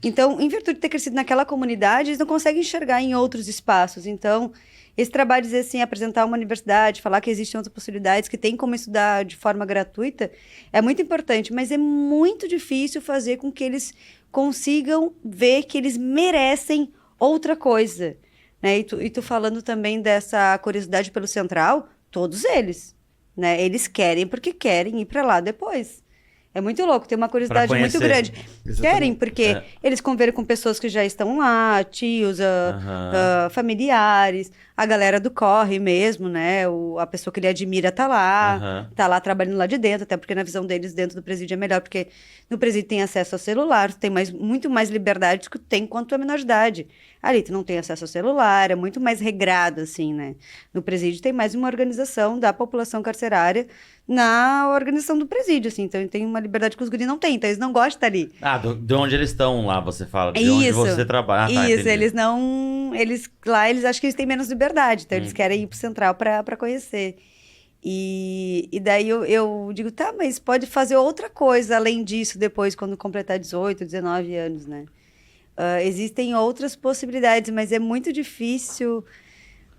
Então, em virtude de ter crescido naquela comunidade, eles não conseguem enxergar em outros espaços. Então, esse trabalho de dizer assim, apresentar uma universidade, falar que existem outras possibilidades, que tem como estudar de forma gratuita, é muito importante, mas é muito difícil fazer com que eles consigam ver que eles merecem outra coisa, né? E tu falando também dessa curiosidade pelo Central, todos eles, né? Eles querem porque querem ir para lá depois. É muito louco, tem uma curiosidade muito grande. Exatamente. Querem, porque eles convivem com pessoas que já estão lá, tios, familiares, a galera do corre mesmo, né? A pessoa que ele admira tá lá trabalhando lá de dentro, até porque na visão deles dentro do presídio é melhor, porque no presídio tem acesso a celular, tem muito mais liberdade do que tem quando tu é menor de idade. Ali tu não tem acesso ao celular, é muito mais regrado, assim, né? No presídio tem mais uma organização da população carcerária na organização do presídio, assim. Então, tem uma liberdade que os guris não têm. Então, eles não gostam de estar ali. Ah, de onde eles estão lá, você fala. De onde você trabalha. Ah, tá, isso, eles não... Lá, eles acham que eles têm menos liberdade. Então, eles querem ir pro Central para conhecer. E daí, eu digo, tá, mas pode fazer outra coisa além disso depois, quando completar 18, 19 anos, né? Existem outras possibilidades, mas é muito difícil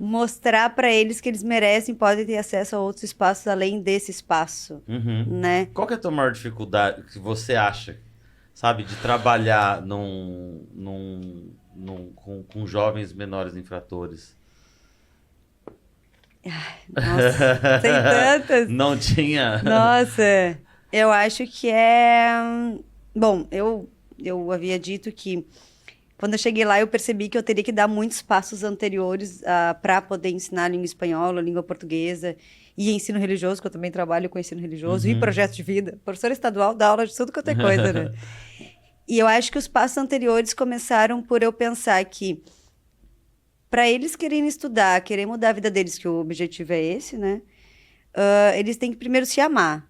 mostrar para eles que eles merecem, podem ter acesso a outros espaços além desse espaço, né? Qual que é a tua maior dificuldade que você acha, sabe, de trabalhar com jovens menores infratores? Nossa, tem tantas. Não tinha? Nossa, eu acho que é... Bom, eu havia dito que quando eu cheguei lá, eu percebi que eu teria que dar muitos passos anteriores para poder ensinar a língua espanhola, a língua portuguesa e ensino religioso, que eu também trabalho com ensino religioso e projeto de vida. Professora estadual dá aula de tudo quanto é coisa, né? E eu acho que os passos anteriores começaram por eu pensar que para eles quererem estudar, querer mudar a vida deles, que o objetivo é esse, né? Eles têm que primeiro se amar.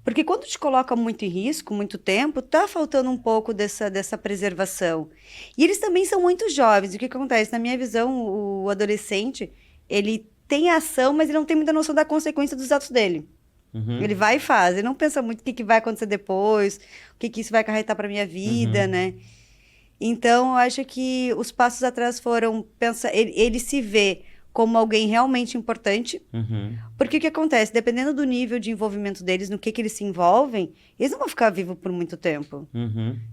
Porque quando te coloca muito em risco, muito tempo, tá faltando um pouco dessa preservação. E eles também são muito jovens. E o que acontece? Na minha visão, o adolescente, ele tem ação, mas ele não tem muita noção da consequência dos atos dele. Ele vai e faz. Ele não pensa muito o que vai acontecer depois, o que isso vai acarretar para minha vida, né? Então, eu acho que os passos atrás foram pensar... Ele se vê como alguém realmente importante. Porque o que acontece? Dependendo do nível de envolvimento deles, no que eles se envolvem, eles não vão ficar vivos por muito tempo.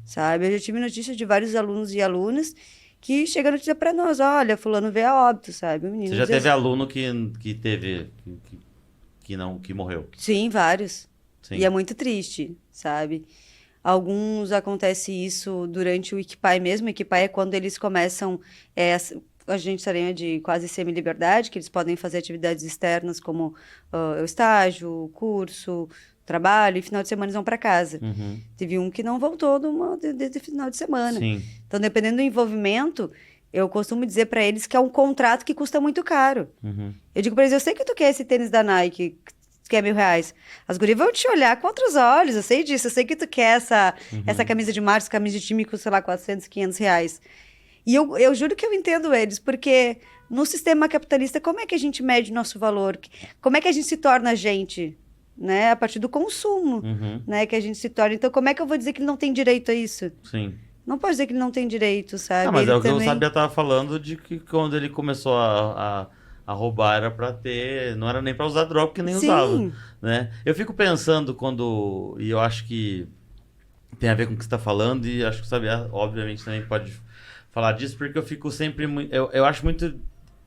Sabe? Eu já tive notícia de vários alunos e alunas que chegam a notícia pra nós, olha, fulano veio a óbito, sabe? Você já teve aluno que morreu? Sim, vários. Sim. E é muito triste, sabe? Alguns acontece isso durante o Equipai mesmo. O Equipai é quando eles começam... a gente tarefa de quase semi-liberdade, que eles podem fazer atividades externas como o estágio, curso, trabalho, e final de semana eles vão para casa. Teve um que não voltou desde final de semana. Sim. Então, dependendo do envolvimento, eu costumo dizer para eles que é um contrato que custa muito caro. Eu digo para eles, eu sei que tu quer esse tênis da Nike, que é R$1.000. As gurias vão te olhar com outros olhos, eu sei disso. Eu sei que tu quer essa camisa de marca, camisa de time com, sei lá, R$400, R$500. E eu juro que eu entendo eles, porque no sistema capitalista, como é que a gente mede nosso valor? Como é que a gente se torna gente? Né? A partir do consumo, né? Que a gente se torna. Então, como é que eu vou dizer que ele não tem direito a isso? Sim. Não pode dizer que ele não tem direito, sabe? Mas ele é o que também... eu sabia tava falando, de que quando ele começou a roubar era pra ter... Não era nem pra usar droga, porque nem usava. Né? Eu fico pensando quando... E eu acho que tem a ver com o que você tá falando, e acho que o Sabiá, obviamente, também pode falar disso, porque eu fico sempre... Eu acho muito...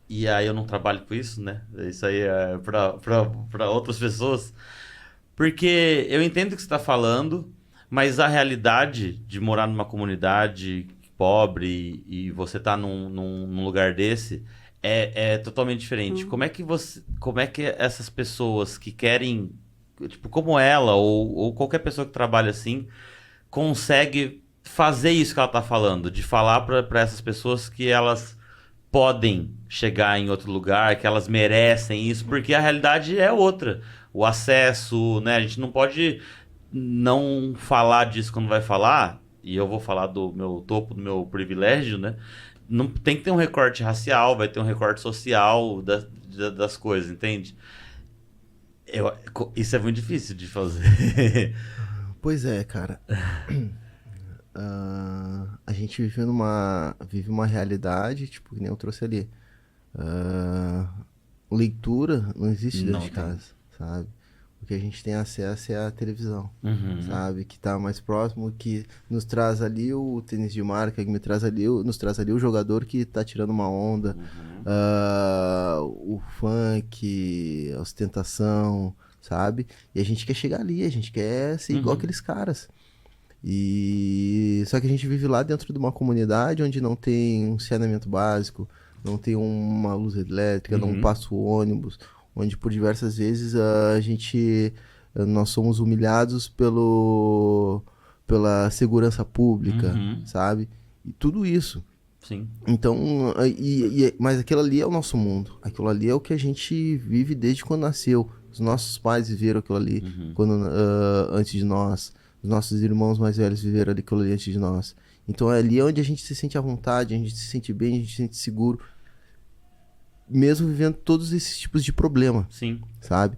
E aí eu não trabalho com isso, né? Isso aí é pra outras pessoas. Porque eu entendo o que você tá falando, mas a realidade de morar numa comunidade pobre e você tá num lugar desse é totalmente diferente. Como é que essas pessoas que querem, tipo, como ela ou qualquer pessoa que trabalha assim, consegue fazer isso que ela tá falando, de falar para essas pessoas que elas podem chegar em outro lugar, que elas merecem isso, porque a realidade é outra. O acesso, né? A gente não pode não falar disso quando vai falar, e eu vou falar do meu topo, do meu privilégio, né? Não, tem que ter um recorte racial, vai ter um recorte social das coisas, entende? Isso é muito difícil de fazer. Pois é, cara. A gente vive uma realidade, tipo, que nem eu trouxe ali. Leitura não existe dentro de casa, sabe? O que a gente tem acesso é a televisão, sabe? Que tá mais próximo, que nos traz ali o tênis de marca, que nos traz ali o jogador que tá tirando uma onda, o funk, a ostentação, sabe? E a gente quer chegar ali, a gente quer ser igual aqueles caras. Só que a gente vive lá dentro de uma comunidade onde não tem um saneamento básico, não tem uma luz elétrica, não passa o ônibus, onde por diversas vezes nós somos humilhados pela segurança pública, sabe? E tudo isso. Sim. Então, mas aquilo ali é o nosso mundo. Aquilo ali é o que a gente vive desde quando nasceu. Os nossos pais viveram aquilo ali antes de nós. Os nossos irmãos mais velhos viveram aquilo ali antes de nós. Então é ali onde a gente se sente à vontade, a gente se sente bem, a gente se sente seguro. Mesmo vivendo todos esses tipos de problema. Sim. Sabe?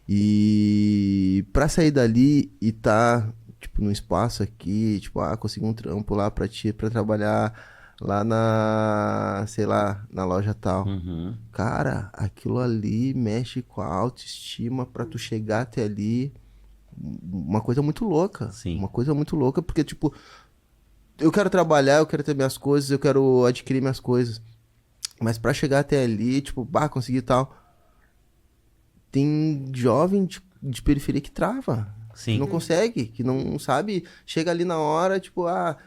E pra sair dali e tá, tipo, num espaço aqui, tipo, conseguir um trampo lá pra trabalhar lá sei lá, na loja tal. Cara, aquilo ali mexe com a autoestima pra tu chegar até ali. Uma coisa muito louca. Sim. Uma coisa muito louca, porque, tipo, eu quero trabalhar, eu quero ter minhas coisas, eu quero adquirir minhas coisas. Mas pra chegar até ali, tipo, conseguir tal. Tem jovem de periferia que trava. Sim. Que não consegue, que não sabe. Chega ali na hora, tipo,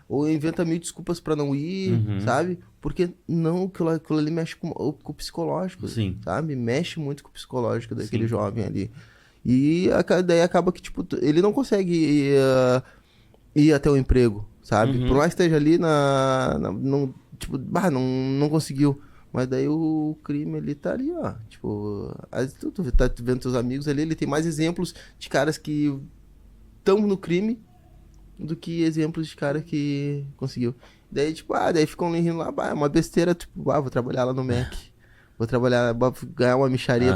ou inventa mil desculpas pra não ir, sabe? Porque não, aquilo ali mexe com o psicológico, Sim. sabe? Mexe muito com o psicológico daquele jovem ali. E daí acaba que, tipo, ele não consegue ir até o emprego, sabe? Por mais que esteja ali tipo, não conseguiu. Mas daí o crime, ele tá ali, ó. Tipo, tu tá vendo teus amigos ali, ele tem mais exemplos de caras que estão no crime do que exemplos de cara que conseguiu. Daí, tipo, daí ficam rindo lá, é uma besteira, tipo, vou trabalhar lá no Mac. Vou trabalhar, vou ganhar uma mixaria.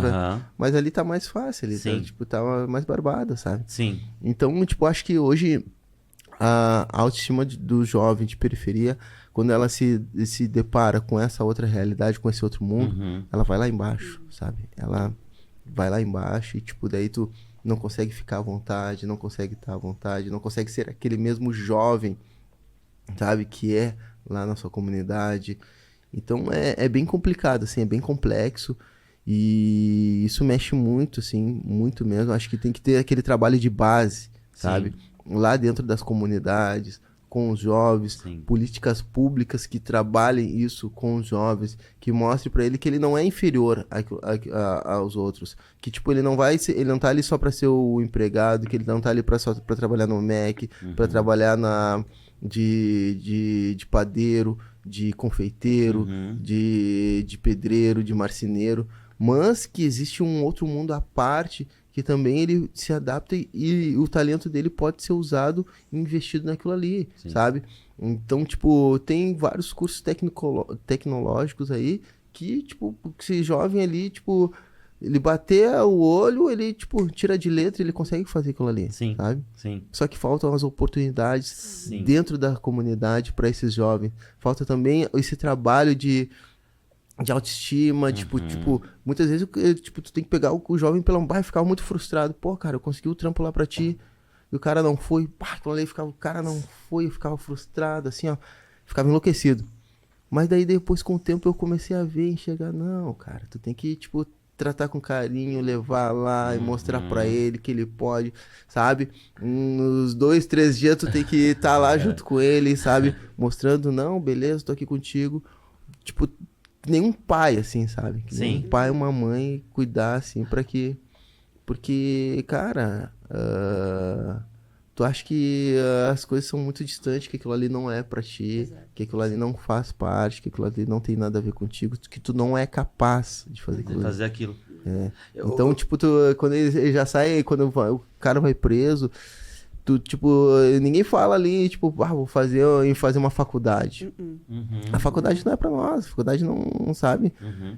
Mas ali tá mais fácil, ali tá, tipo, tá mais barbada, sabe? Sim. Então, tipo, acho que hoje a autoestima do jovem de periferia, quando ela se depara com essa outra realidade, com esse outro mundo, ela vai lá embaixo, sabe? Ela vai lá embaixo e, tipo, daí tu não consegue ficar à vontade, não consegue estar à vontade, não consegue ser aquele mesmo jovem, sabe? Que é lá na sua comunidade. Então é bem complicado, assim, é bem complexo. E isso mexe muito, assim, muito mesmo. Acho que tem que ter aquele trabalho de base, sabe? Lá dentro das comunidades, com os jovens, políticas públicas que trabalhem isso com os jovens, que mostrem para ele que ele não é inferior aos outros, que tipo ele não tá ali só para ser o empregado, que ele não tá ali só para trabalhar no Mac, para trabalhar de padeiro, de confeiteiro, de pedreiro, de marceneiro, mas que existe um outro mundo à parte que também ele se adapta e o talento dele pode ser usado e investido naquilo ali, sabe? Então, tipo, tem vários cursos tecnológicos aí que, tipo, esse jovem ali, tipo, ele bater o olho, ele, tipo, tira de letra, ele consegue fazer aquilo ali, sabe? Só que faltam as oportunidades dentro da comunidade para esses jovens. Falta também esse trabalho de autoestima, tipo, muitas vezes, tipo, tu tem que pegar o jovem pelo bairro e ficar muito frustrado. Pô, cara, eu consegui o trampo lá pra ti, e o cara não foi. O cara não foi, eu ficava frustrado, assim, ó, ficava enlouquecido. Mas daí, depois, com o tempo, eu comecei a ver, enxergar, não, cara, tu tem que, tipo, tratar com carinho, levar lá e mostrar pra ele que ele pode, sabe? Uns 2, 3 dias tu tem que estar lá junto com ele, sabe? Mostrando, não, beleza, tô aqui contigo. Tipo, nenhum pai, assim, sabe? Que nem um pai e uma mãe cuidar, assim, porque, cara, tu acha que as coisas são muito distantes, que aquilo ali não é pra ti, que aquilo ali não faz parte, que aquilo ali não tem nada a ver contigo, que tu não é capaz de fazer aquilo. Então, tipo, quando ele já sai, quando o cara vai preso, Ninguém fala ali, tipo, vou fazer uma faculdade. A faculdade não é pra nós, a faculdade não sabe.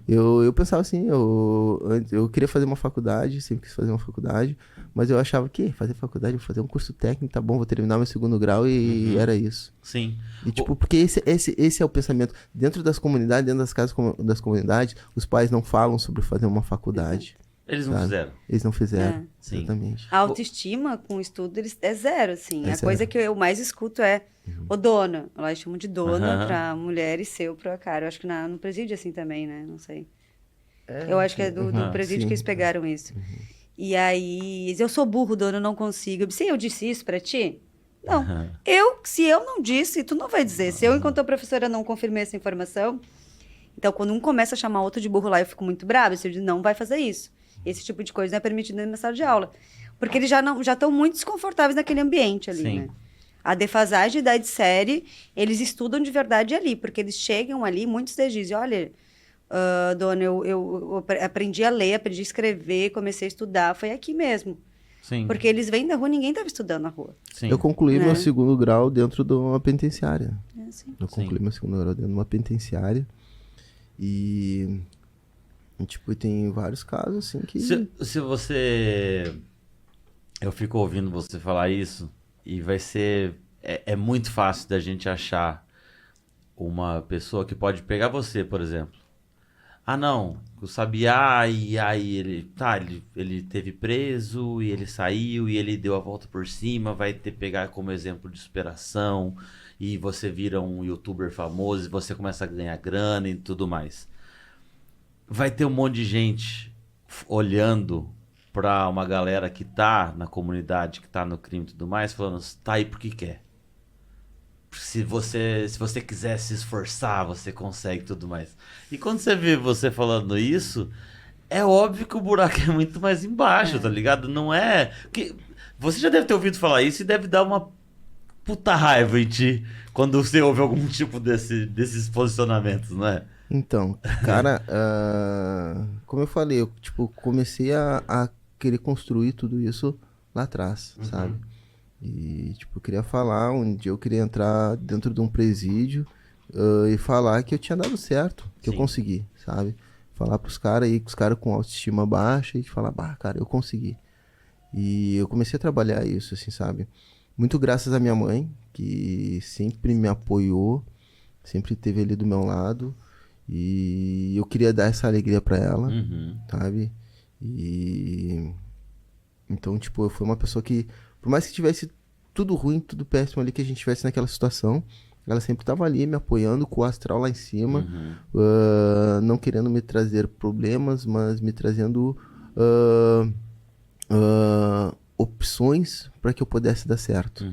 Eu pensava assim, eu queria fazer uma faculdade, sempre quis fazer uma faculdade, mas eu achava que fazer faculdade, vou fazer um curso técnico, tá bom, vou terminar meu 2º grau e era isso. Sim. E tipo, porque esse é o pensamento. Dentro das comunidades, dentro das casas das comunidades, os pais não falam sobre fazer uma faculdade. Eles não fizeram. Eles não fizeram, Sim. exatamente. A autoestima com o estudo é zero, assim. É a zero. coisa que eu mais escuto é o dona. Elas chamam de dona pra mulher e seu pra cara. Eu acho que no presídio assim também, né? Não sei. Eu acho que é do presídio sim. que eles pegaram isso. E aí, eu sou burro, dona, eu não consigo. Sim, eu disse isso pra ti? Não. Se eu não disse, tu não vai dizer. Se eu, enquanto a professora, não confirmei essa informação... Então, quando um começa a chamar outro de burro lá, eu fico muito brava. Eu digo, não vai fazer isso. Esse tipo de coisa não é permitido na sala de aula. Porque eles já estão muito desconfortáveis naquele ambiente ali, Sim. né? A defasagem da idade série, eles estudam de verdade ali. Porque eles chegam ali, muitos deles dizem, olha, dona, eu aprendi a ler, aprendi a escrever, comecei a estudar, foi aqui mesmo. Sim. Porque eles vêm da rua, ninguém estava estudando na rua. Sim. Eu concluí Né? meu 2º grau dentro de uma penitenciária. É assim. Eu concluí meu 2º grau dentro de uma penitenciária. E tipo, tem vários casos, assim, que... Se você... Eu fico ouvindo você falar isso e vai ser... É muito fácil da gente achar uma pessoa que pode pegar você, por exemplo. Ah, não, o Sabiá, e aí ele teve preso, e ele saiu, e ele deu a volta por cima, vai pegar como exemplo de superação, e você vira um youtuber famoso, e você começa a ganhar grana e tudo mais. Vai ter um monte de gente olhando pra uma galera que tá na comunidade, que tá no crime e tudo mais, falando, tá aí porque quer. Se você quiser se esforçar, você consegue tudo mais. E quando você vê você falando isso, é óbvio que o buraco é muito mais embaixo, tá ligado? Não é... Porque você já deve ter ouvido falar isso e deve dar uma puta raiva em ti quando você ouve algum tipo desses posicionamentos, não é? Então, cara, como eu falei, eu comecei a querer construir tudo isso lá atrás, sabe? E, eu queria falar, um dia eu queria entrar dentro de um presídio e falar que eu tinha dado certo, que eu consegui, sabe? Falar pros caras aí, os caras com autoestima baixa e falar, cara, eu consegui. E eu comecei a trabalhar isso, assim, sabe? Muito graças à minha mãe, que sempre me apoiou, sempre esteve ali do meu lado. E eu queria dar essa alegria pra ela, sabe? E... Então, eu fui uma pessoa que, por mais que tivesse tudo ruim, tudo péssimo ali, que a gente tivesse naquela situação, ela sempre tava ali me apoiando, com o astral lá em cima, não querendo me trazer problemas, mas me trazendo opções para que eu pudesse dar certo.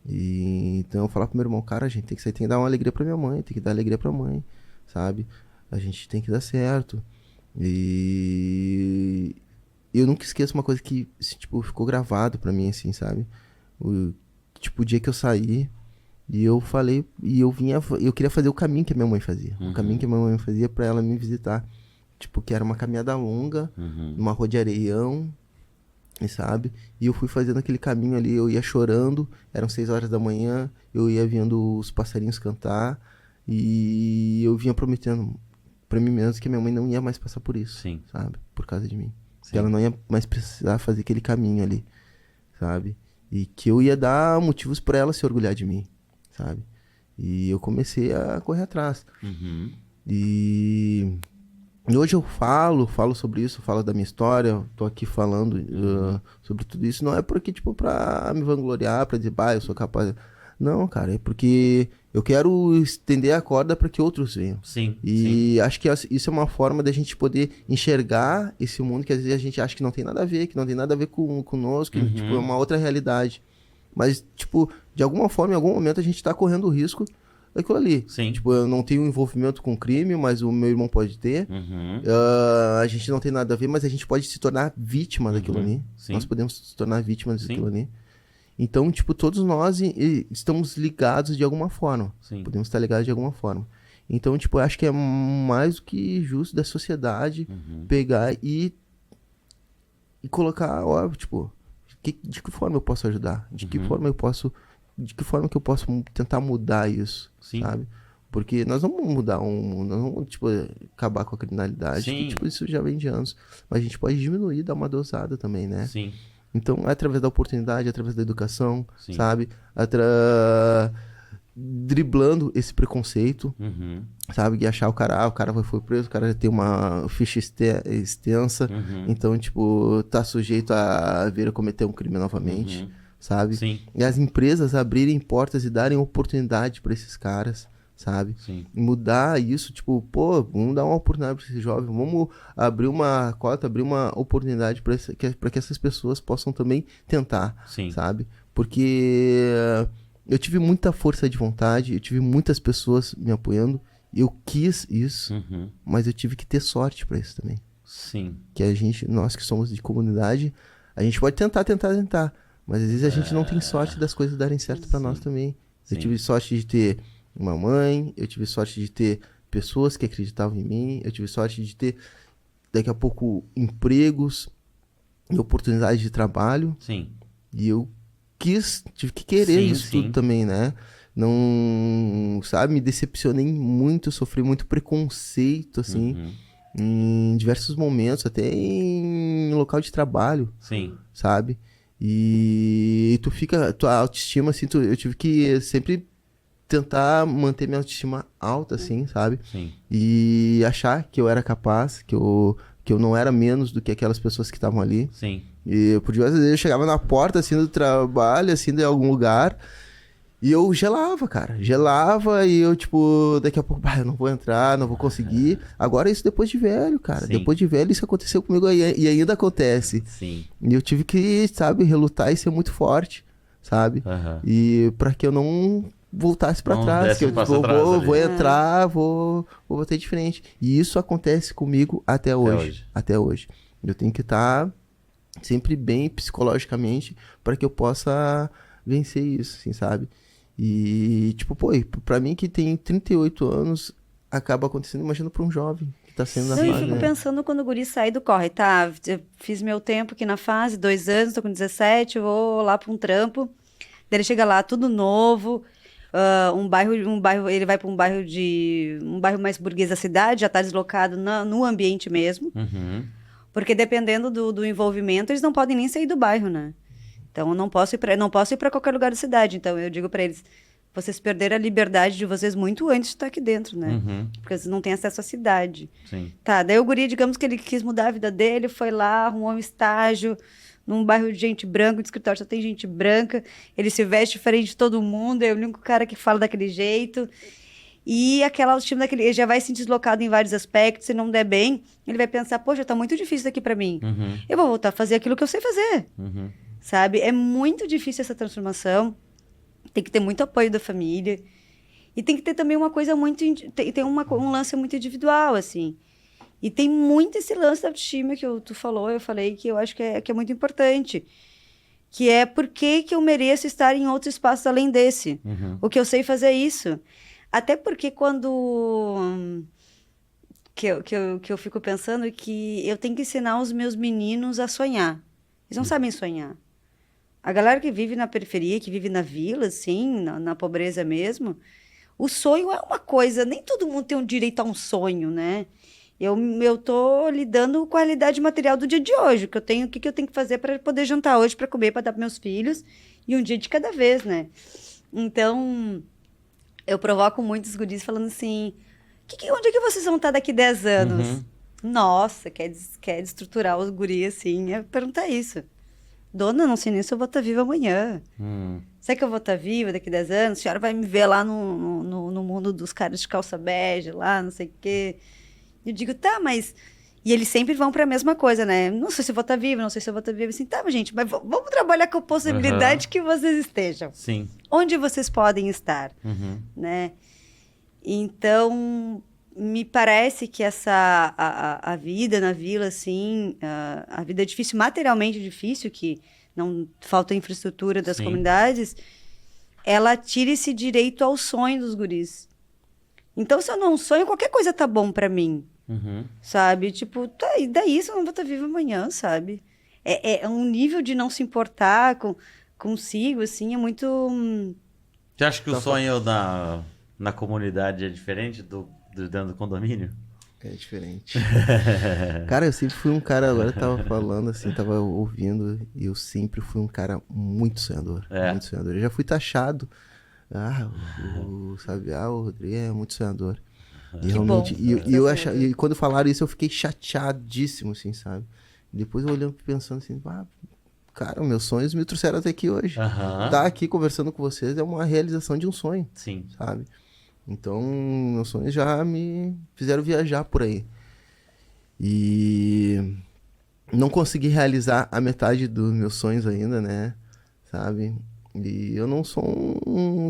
E então eu falava pro meu irmão, cara, a gente tem que dar uma alegria pra minha mãe, tem que dar alegria pra mãe, sabe? A gente tem que dar certo. E eu nunca esqueço uma coisa que, ficou gravado pra mim, assim, sabe? O dia que eu saí e eu falei, e eu queria fazer o caminho que a minha mãe fazia. O caminho que a minha mãe fazia pra ela me visitar. Que era uma caminhada longa, uma rua de areião, sabe? E eu fui fazendo aquele caminho ali, eu ia chorando, eram 6 horas da manhã, eu ia vendo os passarinhos cantar, e eu vinha prometendo pra mim mesmo que minha mãe não ia mais passar por isso, sabe? Por causa de mim. Que ela não ia mais precisar fazer aquele caminho ali, sabe? E que eu ia dar motivos pra ela se orgulhar de mim, sabe? E eu comecei a correr atrás. E hoje eu falo sobre isso, falo da minha história, tô aqui falando sobre tudo isso, não é porque, pra me vangloriar, pra dizer, eu sou capaz. Não, cara, é porque eu quero estender a corda para que outros venham. E acho que isso é uma forma da gente poder enxergar esse mundo que às vezes a gente acha que não tem nada a ver, que não tem nada a ver conosco, que é uma outra realidade. Mas, de alguma forma, em algum momento a gente tá correndo o risco daquilo ali. Eu não tenho envolvimento com crime, mas o meu irmão pode ter. A gente não tem nada a ver, mas a gente pode se tornar vítima daquilo ali. Nós podemos se tornar vítimas daquilo ali. Então, todos nós estamos ligados de alguma forma. Podemos estar ligados de alguma forma. Então, eu acho que é mais do que justo da sociedade pegar e colocar, de que forma eu posso ajudar? De que forma que eu posso tentar mudar isso, Sim. sabe? Porque nós não vamos mudar nós não vamos, tipo, acabar com a criminalidade, que, tipo, isso já vem de anos. Mas a gente pode diminuir, dar uma dosada também, né? Sim. Então, é através da oportunidade, através da educação, Sim. sabe? Driblando esse preconceito, sabe? De achar o cara foi preso, o cara tem uma ficha extensa, então, tipo, tá sujeito a vir a cometer um crime novamente, sabe? Sim. E as empresas abrirem portas e darem oportunidade para esses caras, sabe? Sim. Mudar isso, tipo, pô, vamos dar uma oportunidade para esses jovens, vamos abrir uma cota, abrir uma oportunidade para que essas pessoas possam também tentar, Sim. sabe? Porque eu tive muita força de vontade, eu tive muitas pessoas me apoiando, eu quis isso, mas eu tive que ter sorte para isso também. Sim. Que nós que somos de comunidade, a gente pode tentar, mas às vezes a gente não tem sorte das coisas darem certo para nós também. Eu tive sorte de ter uma mãe, eu tive sorte de ter pessoas que acreditavam em mim, eu tive sorte de ter, daqui a pouco, empregos e oportunidades de trabalho. Sim. E eu tive que querer isso tudo também, né? Não, sabe, me decepcionei muito, sofri muito preconceito, assim, em diversos momentos, até em local de trabalho. Sim. Sabe? E tua autoestima, assim, eu tive que sempre tentar manter minha autoestima alta, assim, sabe? Sim. E achar que eu era capaz, que eu não era menos do que aquelas pessoas que estavam ali. Sim. E eu podia, às vezes, eu chegava na porta, assim, do trabalho, assim, de algum lugar, e eu gelava, cara. Gelava e eu, tipo, daqui a pouco, eu não vou entrar, não vou conseguir. Agora isso depois de velho, cara. Sim. Depois de velho isso aconteceu comigo e ainda acontece. Sim. E eu tive que, sabe, relutar e ser muito forte, sabe? E pra que eu não voltasse pra trás, que eu vou entrar, vou bater de frente. E isso acontece comigo até hoje. Eu tenho que estar sempre bem psicologicamente para que eu possa vencer isso, assim, sabe? E, tipo, pô, pra mim que tem 38 anos, acaba acontecendo, imagina pra um jovem que tá sendo na fase, eu fico pensando quando o guri sai do corre, tá? Eu fiz meu tempo aqui na fase, 2 anos, tô com 17, vou lá pra um trampo. Daí ele chega lá, tudo novo, um bairro, ele vai pra um bairro mais burguês da cidade, já tá deslocado no ambiente mesmo. Porque dependendo do envolvimento, eles não podem nem sair do bairro, né? Então, eu não posso ir para qualquer lugar da cidade. Então, eu digo para eles, vocês perderam a liberdade de vocês muito antes de estar aqui dentro, né? Porque vocês não têm acesso à cidade. Sim. Tá, daí o guri, digamos que ele quis mudar a vida dele, foi lá, arrumou um estágio num bairro de gente branca, de escritório só tem gente branca, ele se veste diferente de todo mundo, é o único cara que fala daquele jeito. E aquela autoestima daquele, ele já vai se deslocado em vários aspectos, se não der bem, ele vai pensar, poxa, tá muito difícil isso aqui para mim. Eu vou voltar a fazer aquilo que eu sei fazer. Sabe? É muito difícil essa transformação. Tem que ter muito apoio da família. E tem que ter também uma coisa muito... Tem um lance muito individual, assim. E tem muito esse lance da autoestima que tu falou, eu falei, que eu acho que é muito importante. Que é por que eu mereço estar em outros espaços além desse. O que eu sei fazer é isso. Até porque quando... Que eu fico pensando que eu tenho que ensinar os meus meninos a sonhar. Eles não sabem sonhar. A galera que vive na periferia, que vive na vila, assim, na pobreza mesmo, o sonho é uma coisa, nem todo mundo tem um direito a um sonho, né? Eu tô lidando com a realidade material do dia de hoje, o que eu tenho que fazer para poder jantar hoje, para comer, para dar para meus filhos, e um dia de cada vez, né? Então, eu provoco muitos guris falando assim, onde é que vocês vão estar daqui 10 anos? Nossa, quer destruturar os guris, assim, é perguntar isso. Dona, não sei nem se eu vou estar viva amanhã. Será que eu vou estar viva daqui 10 anos? A senhora vai me ver lá no mundo dos caras de calça bege, lá, não sei o quê. Eu digo, tá, mas... E eles sempre vão para a mesma coisa, né? Não sei se eu vou estar viva, não sei se eu vou estar viva. Assim, tá, gente, mas vamos trabalhar com a possibilidade que vocês estejam. Sim. Onde vocês podem estar, né? Então... Me parece que a vida na vila, assim, a vida é difícil, materialmente difícil, que não falta infraestrutura das comunidades, ela tira esse direito ao sonho dos guris. Então, se eu não sonho, qualquer coisa tá bom pra mim, sabe? Tipo, tá, e daí se eu não vou estar viva amanhã, sabe? É um nível de não se importar consigo, assim, é muito... Você acha que o sonho na comunidade é diferente do dentro do condomínio? É diferente. Cara, eu sempre fui um cara, agora eu tava falando assim, tava ouvindo, e eu sempre fui um cara muito sonhador. Muito sonhador. Eu já fui taxado. O Rodrigo é muito sonhador. E realmente, e quando falaram isso, eu fiquei chateadíssimo, assim, sabe? Depois eu olhando pensando assim, cara, meus sonhos me trouxeram até aqui hoje. Tá aqui conversando com vocês é uma realização de um sonho. Sim. Sabe? Então, meus sonhos já me fizeram viajar por aí. E não consegui realizar a metade dos meus sonhos ainda, né? Sabe? E eu não sou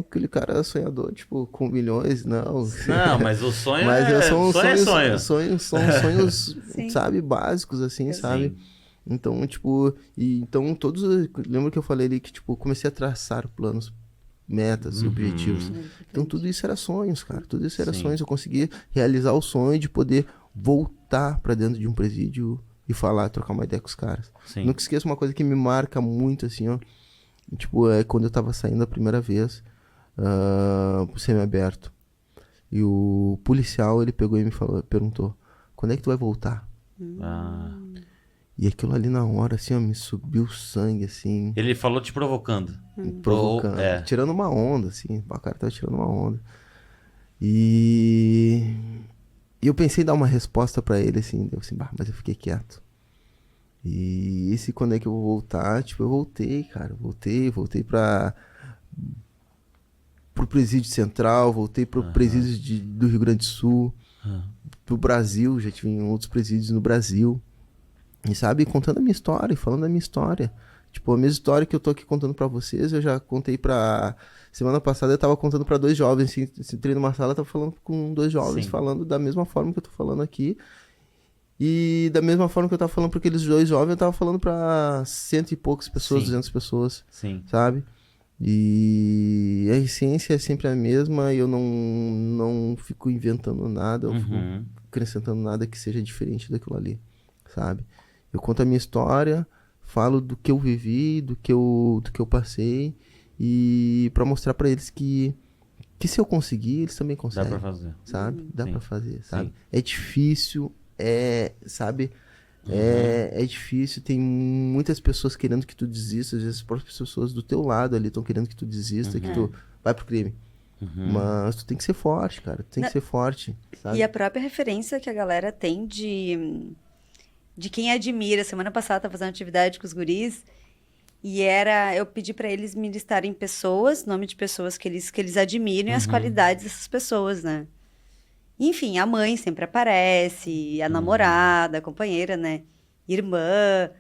aquele cara sonhador, tipo, com milhões, não. Não, mas o sonho mas eu sou sonho. São sonhos, sabe, básicos, assim, sabe? Sim. Então, tipo, todos... Lembra que eu falei ali que, tipo, comecei a traçar planos, metas, objetivos. Então, tudo isso era sonhos, cara. Tudo isso era sonhos. Eu consegui realizar o sonho de poder voltar pra dentro de um presídio e falar, trocar uma ideia com os caras. Sim. Nunca esqueço uma coisa que me marca muito, assim, ó. Tipo, é quando eu tava saindo a primeira vez pro semiaberto. E o policial, ele pegou e me perguntou, quando é que tu vai voltar? E aquilo ali na hora, assim, ó, me subiu o sangue, assim. Ele falou te provocando. Provocando. Tirando uma onda, assim. O cara tava tirando uma onda. E eu pensei em dar uma resposta pra ele, assim. Eu assim, mas eu fiquei quieto. E esse quando é que eu vou voltar? Tipo, eu voltei, cara. Voltei pro presídio central, voltei pro presídio do Rio Grande do Sul, pro Brasil, já tive em outros presídios no Brasil. E sabe, contando a minha história, falando da minha história. Tipo, a mesma história que eu tô aqui contando pra vocês, eu já contei semana passada eu tava contando pra 2 jovens, assim, entrei numa sala, eu tava falando com 2 jovens, falando da mesma forma que eu tô falando aqui. E da mesma forma que eu tava falando pra aqueles 2 jovens, eu tava falando pra 100 e poucas pessoas, 200 pessoas, sabe? E a essência é sempre a mesma, e eu não fico inventando nada, eu fico acrescentando nada que seja diferente daquilo ali, sabe? Eu conto a minha história, falo do que eu vivi, do que eu passei, e pra mostrar pra eles que se eu conseguir, eles também conseguem. Dá pra fazer. Sabe? Dá pra fazer, sabe? É difícil, sabe? É difícil, tem muitas pessoas querendo que tu desista, às vezes as próprias pessoas do teu lado ali estão querendo que tu desista, que tu vai pro crime. Mas tu tem que ser forte, cara. Tu tem que ser forte, sabe? E a própria referência que a galera tem de quem admira. Semana passada eu tava fazendo atividade com os guris e eu pedi pra eles me listarem pessoas, nome de pessoas que eles admiram e as qualidades dessas pessoas, né? Enfim, a mãe sempre aparece, a namorada, a companheira, né? Irmã.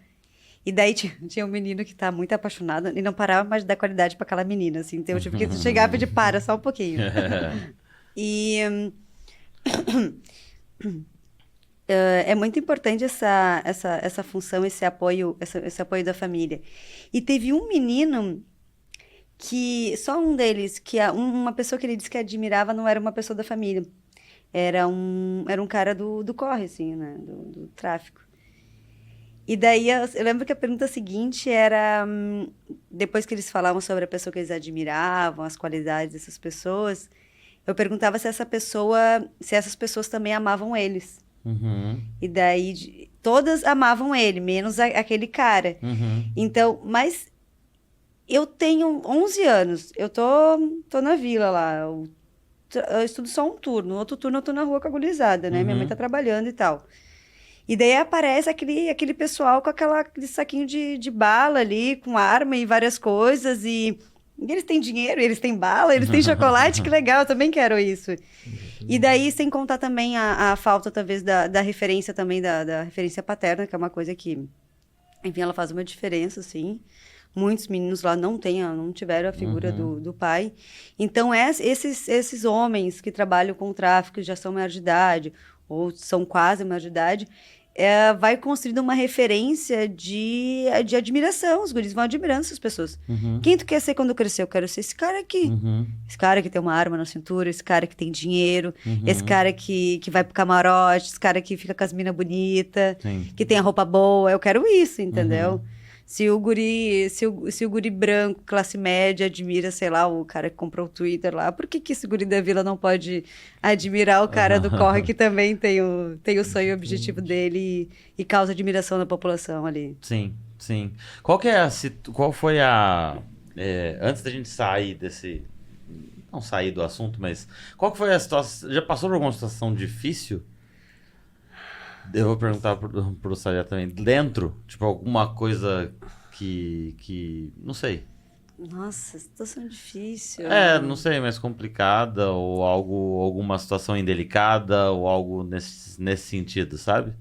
E daí tinha um menino que tá muito apaixonado e não parava mais de dar qualidade pra aquela menina, assim. Então eu tive que chegar e pedir, para, só um pouquinho. E é muito importante essa função, esse apoio da família. E teve um menino que, só um deles, que uma pessoa que ele disse que admirava não era uma pessoa da família. Era um cara do corre, assim, né? Do tráfico. E daí, eu lembro que a pergunta seguinte era, depois que eles falavam sobre a pessoa que eles admiravam, as qualidades dessas pessoas, eu perguntava se essas pessoas também amavam eles. E daí, todas amavam ele, menos aquele cara. Então, mas eu tenho 11 anos, eu tô na vila lá, eu estudo só um turno, no outro turno eu tô na rua com a gurizada, né? Minha mãe tá trabalhando e tal. E daí aparece aquele pessoal com aquele saquinho de bala ali, com arma e várias coisas, e eles têm dinheiro, eles têm bala, eles têm chocolate, que legal, eu também quero isso. E daí, sem contar também a falta, talvez, da referência também, da referência paterna, que é uma coisa que, enfim, ela faz uma diferença, assim. Muitos meninos lá não tiveram a figura do pai. Então, esses homens que trabalham com o tráfico já são maior de idade, ou são quase maior de idade, vai construindo uma referência de admiração. Os guris vão admirando essas pessoas. Quem tu quer ser quando crescer? Eu quero ser esse cara aqui. Esse cara que tem uma arma na cintura, esse cara que tem dinheiro, esse cara que vai pro camarote, esse cara que fica com as minas bonitas, que tem a roupa boa. Eu quero isso, entendeu? Se o guri branco, classe média, admira, sei lá, o cara que comprou o Twitter lá, por que esse guri da vila não pode admirar o cara do corre que também tem o sonho e o objetivo dele e causa admiração na população ali? Sim, sim. Qual foi antes da gente sair desse... Não sair do assunto, mas... Qual que foi a situação... Já passou por alguma situação difícil? Eu vou perguntar pro Sayá também. Dentro, tipo, alguma coisa que não sei. Nossa, situação difícil. Não sei, mais complicada, ou alguma situação indelicada, ou algo nesse sentido, sabe?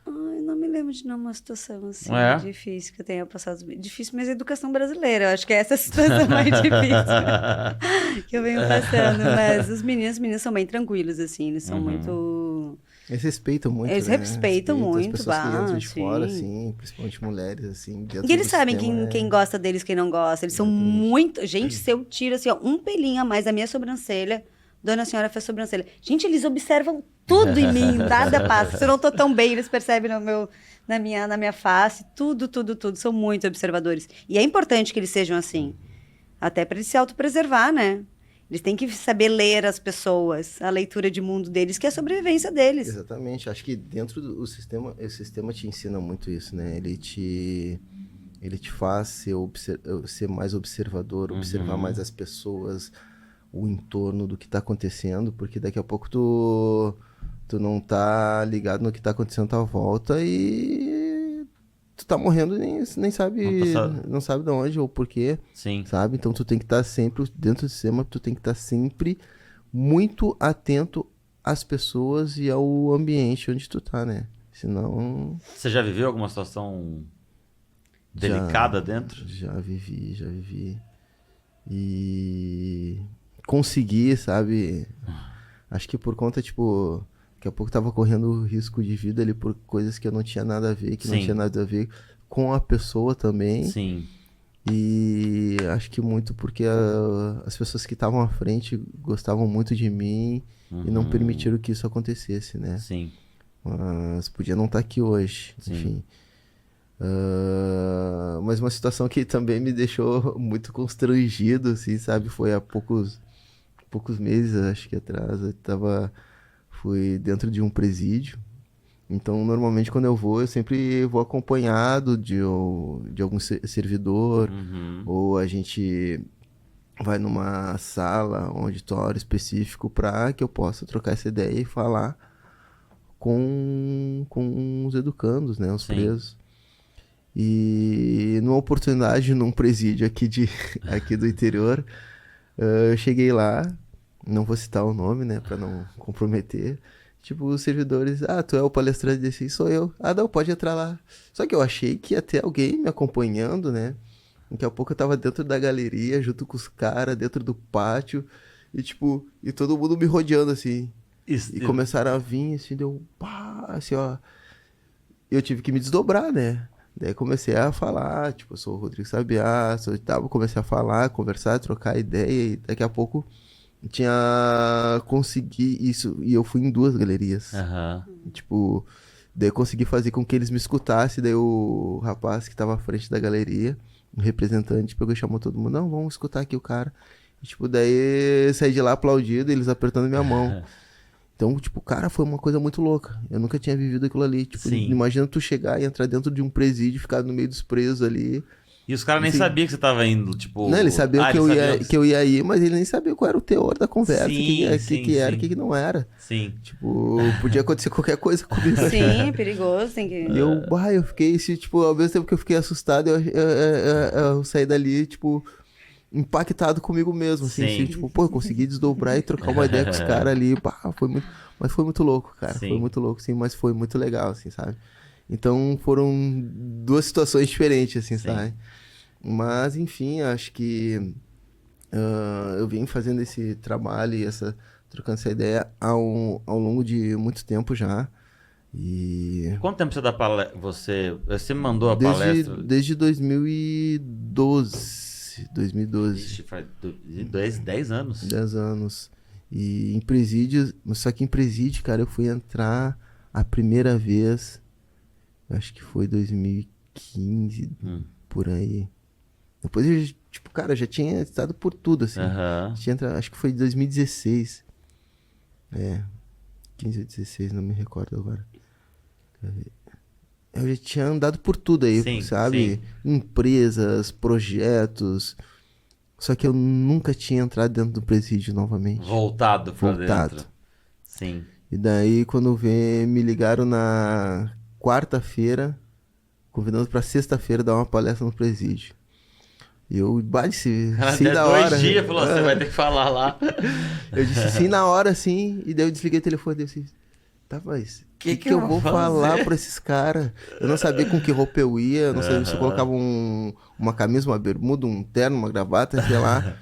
Ai, não me lembro de nenhuma situação assim difícil que eu tenha passado. Difícil, mas educação brasileira. Eu acho que é essa a situação mais difícil que eu venho passando. Mas os meninos são bem tranquilos, assim. Eles são muito... Eles respeitam muito, Eles respeitam muito, as pessoas que entram de fora, assim, principalmente mulheres, assim. E eles sabem quem gosta deles, quem não gosta. Eles são muito... Gente, se eu tiro, assim, ó, um pelinho a mais da minha sobrancelha, Dona Senhora fez sobrancelha. Gente, eles observam tudo em mim, nada passa. Se eu não tô tão bem, eles percebem na minha face, tudo. São muito observadores. E é importante que eles sejam assim. Até para eles se autopreservar, né? Eles têm que saber ler as pessoas, a leitura de mundo deles, que é a sobrevivência deles. Exatamente. Acho que dentro do sistema, o sistema te ensina muito isso, né? Ele te faz ser mais observador, observar mais as pessoas, o entorno do que está acontecendo, porque daqui a pouco tu não tá ligado no que tá acontecendo à tua volta e tu tá morrendo e nem sabe, não sabe de onde ou porquê, sabe? Então tu tem que estar sempre, dentro do sistema, tu tem que estar sempre muito atento às pessoas e ao ambiente onde tu tá, né? Senão... Você já viveu alguma situação delicada dentro? Já vivi. E consegui, sabe? Acho que por conta, tipo... Daqui a pouco tava correndo risco de vida ali por coisas que eu não tinha nada a ver, não tinha nada a ver com a pessoa também. Sim. E acho que muito porque as pessoas que estavam à frente gostavam muito de mim e não permitiram que isso acontecesse, né? Sim. Mas podia não estar aqui hoje, enfim. Mas uma situação que também me deixou muito constrangido, assim, sabe? Foi há poucos meses, acho que atrás, fui dentro de um presídio. Então, normalmente, quando eu sempre vou acompanhado de algum servidor, ou a gente vai numa sala, um auditório específico para que eu possa trocar essa ideia e falar com os educandos, né, os presos. E numa oportunidade, num presídio aqui do interior, eu cheguei lá, não vou citar o nome, né, pra não comprometer. Tipo, os servidores, tu é o palestrante desse? Sou eu. Não, pode entrar lá. Só que eu achei que ia ter alguém me acompanhando, né. Daqui a pouco eu tava dentro da galeria, junto com os caras, dentro do pátio, e todo mundo me rodeando, assim. E começaram a vir, assim, deu pá, assim, ó. Eu tive que me desdobrar, né. Daí comecei a falar, tipo, eu sou o Rodrigo Sabiá, comecei a falar, conversar, trocar ideia, e daqui a pouco consegui isso, e eu fui em 2 galerias. Tipo, daí eu consegui fazer com que eles me escutassem, daí o rapaz que tava à frente da galeria, o representante, pegou e chamou todo mundo, não, vamos escutar aqui o cara. E, tipo, daí eu saí de lá aplaudido, eles apertando minha mão. Então, tipo, cara, foi uma coisa muito louca. Eu nunca tinha vivido aquilo ali. Tipo, imagina tu chegar e entrar dentro de um presídio, ficar no meio dos presos ali. E os caras nem sabiam que você tava indo, tipo... Não, eles sabiam que eu ia ir, mas eles nem sabiam qual era o teor da conversa, o que era, o que não era. Sim. Tipo, podia acontecer qualquer coisa comigo. Sim, perigoso, tem que... E eu fiquei, tipo, ao mesmo tempo que eu fiquei assustado, eu saí dali, tipo... impactado comigo mesmo, assim, tipo, pô, eu consegui desdobrar e trocar uma ideia com os caras ali, mas foi muito louco, cara, foi muito louco, sim, mas foi muito legal, assim, sabe, então foram 2 situações diferentes, assim, sabe, mas, enfim, acho que eu vim fazendo esse trabalho e trocando essa ideia ao longo de muito tempo já, E Quanto tempo você dá palestra? Você me mandou a palestra? desde 2012. 2012. Ixi, faz 10 anos. 10 anos. E em presídio, só que em presídio, cara, eu fui entrar a primeira vez, acho que foi 2015, por aí. Depois eu, tipo, cara, já tinha estado por tudo, assim. Tinha entrado, acho que foi 2016. 15 ou 16, não me recordo agora. Eu já tinha andado por tudo aí, Sim, sabe? sim. Empresas, projetos. Só que eu nunca tinha entrado dentro do presídio novamente. Voltado pra dentro. Sim. E daí, quando me ligaram na quarta-feira, convidando pra sexta-feira dar uma palestra no presídio. E eu disse sim na hora. 2 dias falou, você vai ter que falar lá. Eu disse sim na hora, assim, e daí eu desliguei o telefone e disse, tá, mas que eu vou falar pra esses caras? Eu não sabia com que roupa eu ia, eu não sabia se eu colocava uma camisa, uma bermuda, um terno, uma gravata, sei lá.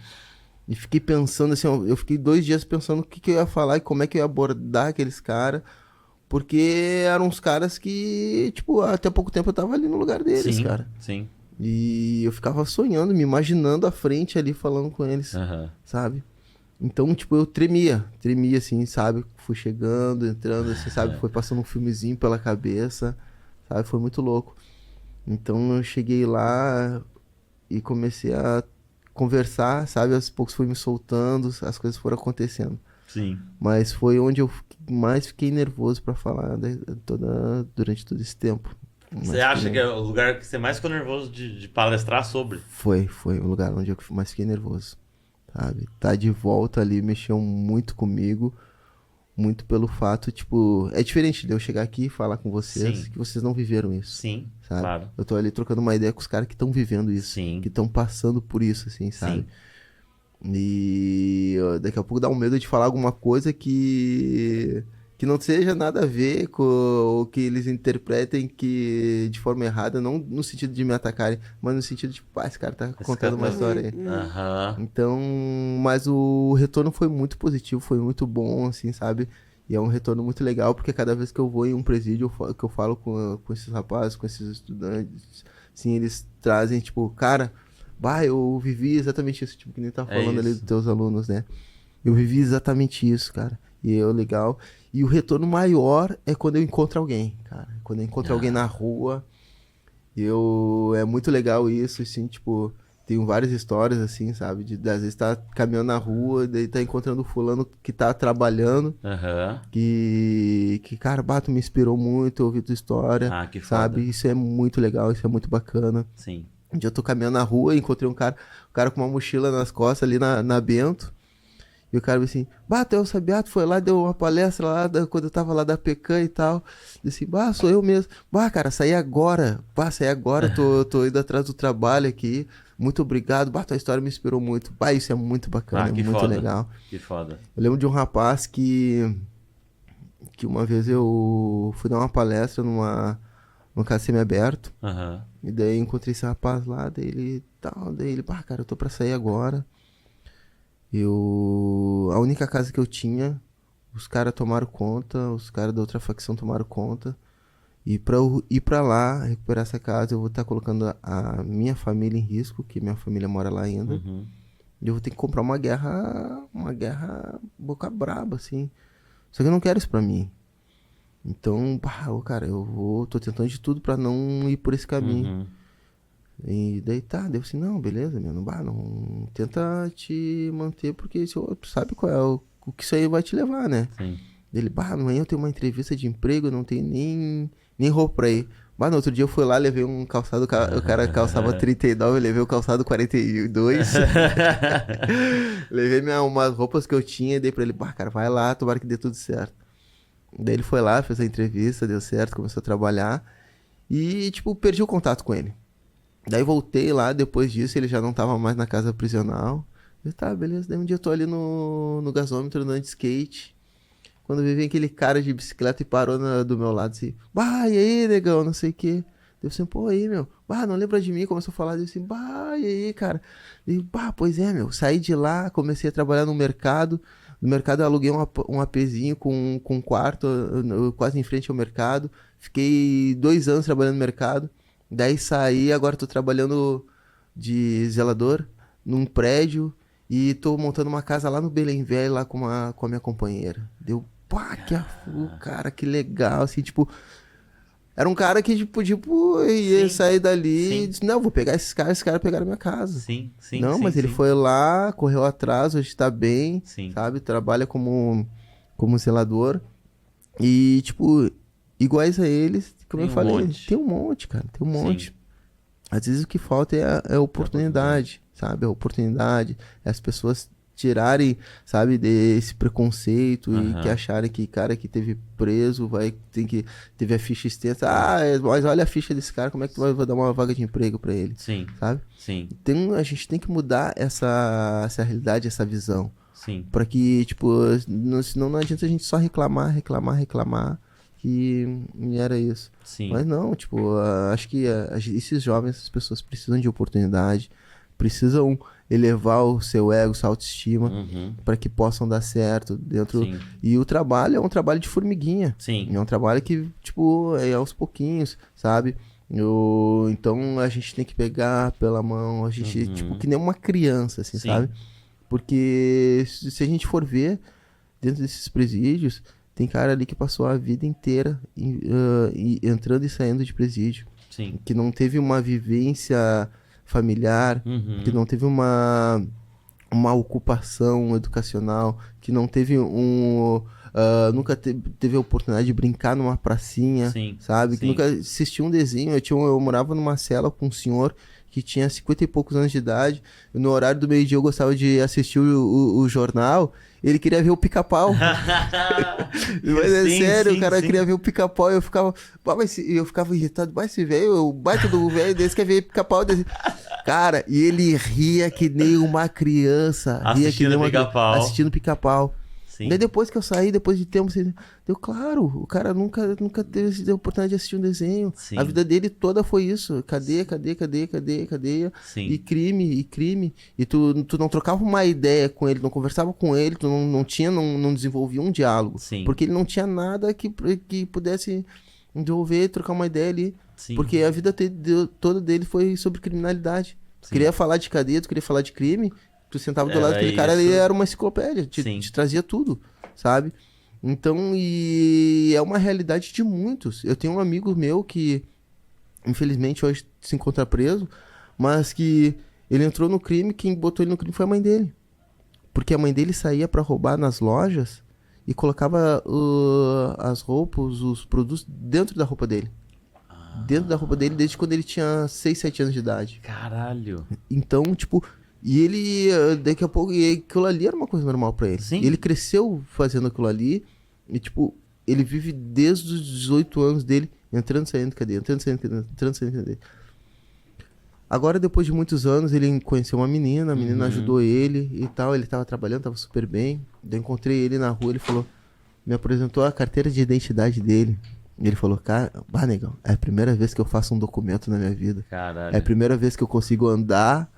E fiquei pensando assim, eu fiquei 2 dias pensando o que eu ia falar e como é que eu ia abordar aqueles caras. Porque eram uns caras que, tipo, até pouco tempo eu tava ali no lugar deles, cara. Sim. E eu ficava sonhando, me imaginando à frente ali falando com eles, sabe? Então, tipo, eu tremia assim, sabe? Fui chegando, entrando, assim, sabe? Foi passando um filmezinho pela cabeça, sabe? Foi muito louco. Então eu cheguei lá e comecei a conversar, sabe? Aos poucos fui me soltando, as coisas foram acontecendo. Sim. Mas foi onde eu mais fiquei nervoso pra falar durante todo esse tempo. Você acha que é o lugar que você mais ficou nervoso de palestrar sobre? Foi o lugar onde eu mais fiquei nervoso, sabe? Tá de volta ali mexeu muito comigo, muito pelo fato, tipo... É diferente de eu chegar aqui e falar com vocês que vocês não viveram isso. Sim, sabe? claro. Eu tô ali trocando uma ideia com os caras que estão vivendo isso. Que estão passando por isso, assim, sabe? E daqui a pouco dá um medo de falar alguma coisa que não seja nada a ver com o que eles interpretem que de forma errada, não no sentido de me atacarem, mas no sentido de, esse cara tá contando uma história aí. Então, mas o retorno foi muito positivo, foi muito bom, assim, sabe? E é um retorno muito legal, porque cada vez que eu vou em um presídio, que eu falo com esses rapazes, com esses estudantes, assim, eles trazem, tipo, cara... eu vivi exatamente isso, tipo, que nem tá falando ali dos teus alunos, né? Eu vivi exatamente isso, cara. E é legal. E o retorno maior é quando eu encontro alguém, cara. Quando eu encontro alguém na rua, é muito legal isso, assim, tipo... Tenho várias histórias, assim, sabe? Às vezes tá caminhando na rua, daí tá encontrando fulano que tá trabalhando. Que cara, tu me inspirou muito, eu ouvi tua história, que sabe? foda. Isso é muito legal, isso é muito bacana. Sim. Um dia eu tô caminhando na rua e encontrei um cara com uma mochila nas costas ali na Bento. E o cara me assim, tu é o Sabiá, tu foi lá, deu uma palestra lá, quando eu tava lá da Pecan e tal. Disse, sou eu mesmo. Cara, saí agora, tô indo atrás do trabalho aqui. Muito obrigado, tua história me inspirou muito. Isso é muito bacana, é muito legal. Que foda. Eu lembro de um rapaz que uma vez eu fui dar uma palestra num caso semiaberto. E daí encontrei esse rapaz lá, daí ele, cara, eu tô pra sair agora. A única casa que eu tinha, os caras tomaram conta, os caras da outra facção tomaram conta. E pra eu ir pra lá, recuperar essa casa, eu vou estar colocando a minha família em risco, que minha família mora lá ainda. E eu vou ter que comprar uma guerra boca braba, assim. Só que eu não quero isso pra mim. Então, cara, tô tentando de tudo pra não ir por esse caminho. E daí deu assim, não, beleza, meu, não tenta te manter, porque tu sabe qual é o que isso aí vai te levar, né? Sim. Ele, amanhã eu tenho uma entrevista de emprego, eu não tenho nem roupa pra ir. No outro dia eu fui lá, levei um calçado, o cara calçava 39, eu levei o calçado 42. Levei umas roupas que eu tinha e dei pra ele, cara, vai lá, tomara que dê tudo certo. Daí ele foi lá, fez a entrevista, deu certo, começou a trabalhar. E, tipo, perdi o contato com ele. Daí voltei lá, depois disso, ele já não tava mais na casa prisional. Eu, beleza. Daí um dia eu tô ali no gasômetro, andando de skate. Quando vem aquele cara de bicicleta e parou do meu lado, assim, e aí, negão, não sei o quê. Deu assim, aí, meu, não lembra de mim? Começou a falar, deu assim, e aí, cara. Deu, pois é, meu, saí de lá, comecei a trabalhar no mercado. No mercado eu aluguei um APzinho com um quarto, quase em frente ao mercado. Fiquei 2 anos trabalhando no mercado. Daí saí, agora tô trabalhando de zelador num prédio e tô montando uma casa lá no Belém Velho, lá com a minha companheira. Deu, pá, cara, que legal, assim, tipo... Era um cara que, tipo ia sair dali e disse, não, vou pegar esses caras pegaram minha casa. Sim, sim, não, sim, mas ele sim. foi lá, correu atrás, hoje tá bem, Sim. sabe? Trabalha como zelador. E, tipo, iguais a eles, como Tem eu um falei, monte. tem um monte, cara, tem um monte. Sim. Às vezes o que falta é a oportunidade, sabe? A oportunidade, é as pessoas tirarem, sabe, desse preconceito e que acharem que cara que teve preso teve a ficha extensa. Mas olha a ficha desse cara, como é que tu vai dar uma vaga de emprego pra ele? Sim. Sabe? Sim. Então a gente tem que mudar essa realidade, essa visão. Sim. Pra que, tipo, senão não adianta a gente só reclamar, que era isso. Sim. Mas não, tipo, acho que esses jovens, essas pessoas precisam de oportunidade, precisam elevar o seu ego, sua autoestima, para que possam dar certo dentro. Sim. E o trabalho é um trabalho de formiguinha. Sim. É um trabalho que, tipo, é aos pouquinhos, sabe? Então a gente tem que pegar pela mão, a gente, tipo, que nem uma criança, assim, Sim. sabe? Porque se a gente for ver dentro desses presídios, tem cara ali que passou a vida inteira entrando e saindo de presídio. Sim. Que não teve uma vivência familiar, que não teve uma ocupação educacional, que não teve nunca teve a oportunidade de brincar numa pracinha, Sim. sabe? Que Sim. nunca assistiu um desenho. Eu morava numa cela com um senhor que tinha 50 e poucos anos de idade. No horário do meio-dia eu gostava de assistir o jornal. Ele queria ver o Pica-Pau. Mas é sério, o cara queria ver o Pica-Pau. Eu ficava irritado. Mas esse velho, o baita do velho desse quer ver Pica-Pau. Cara, e ele ria que nem uma criança. Assistindo Pica-Pau. Sim. Daí depois que eu saí, depois de tempo, deu claro, o cara nunca teve a oportunidade de assistir um desenho. Sim. A vida dele toda foi isso. Cadeia. Sim. E crime. E tu não trocava uma ideia com ele, não conversava com ele, tu não desenvolvia um diálogo. Sim. Porque ele não tinha nada que pudesse desenvolver, trocar uma ideia ali. Sim. Porque a vida toda dele foi sobre criminalidade. Tu queria falar de cadeia, tu queria falar de crime. Tu sentava do lado daquele cara, ele era uma enciclopédia, te trazia tudo, sabe? Então, e é uma realidade de muitos. Eu tenho um amigo meu que, infelizmente, hoje se encontra preso, mas que ele entrou no crime, quem botou ele no crime foi a mãe dele. Porque a mãe dele saía pra roubar nas lojas e colocava as roupas, os produtos dentro da roupa dele. Dentro da roupa dele, desde quando ele tinha 6, 7 anos de idade. Caralho. Então, tipo... E ele, daqui a pouco, aquilo ali era uma coisa normal pra ele. Sim. E ele cresceu fazendo aquilo ali. E, tipo, ele vive desde os 18 anos dele, entrando e saindo de cadeia, entrando e saindo de cadeia. Agora, depois de muitos anos, ele conheceu uma menina, a menina ajudou ele e tal. Ele tava trabalhando, tava super bem. Daí eu encontrei ele na rua, ele falou, me apresentou a carteira de identidade dele. E ele falou, cara, negão, é a primeira vez que eu faço um documento na minha vida. Caralho. É a primeira vez que eu consigo andar.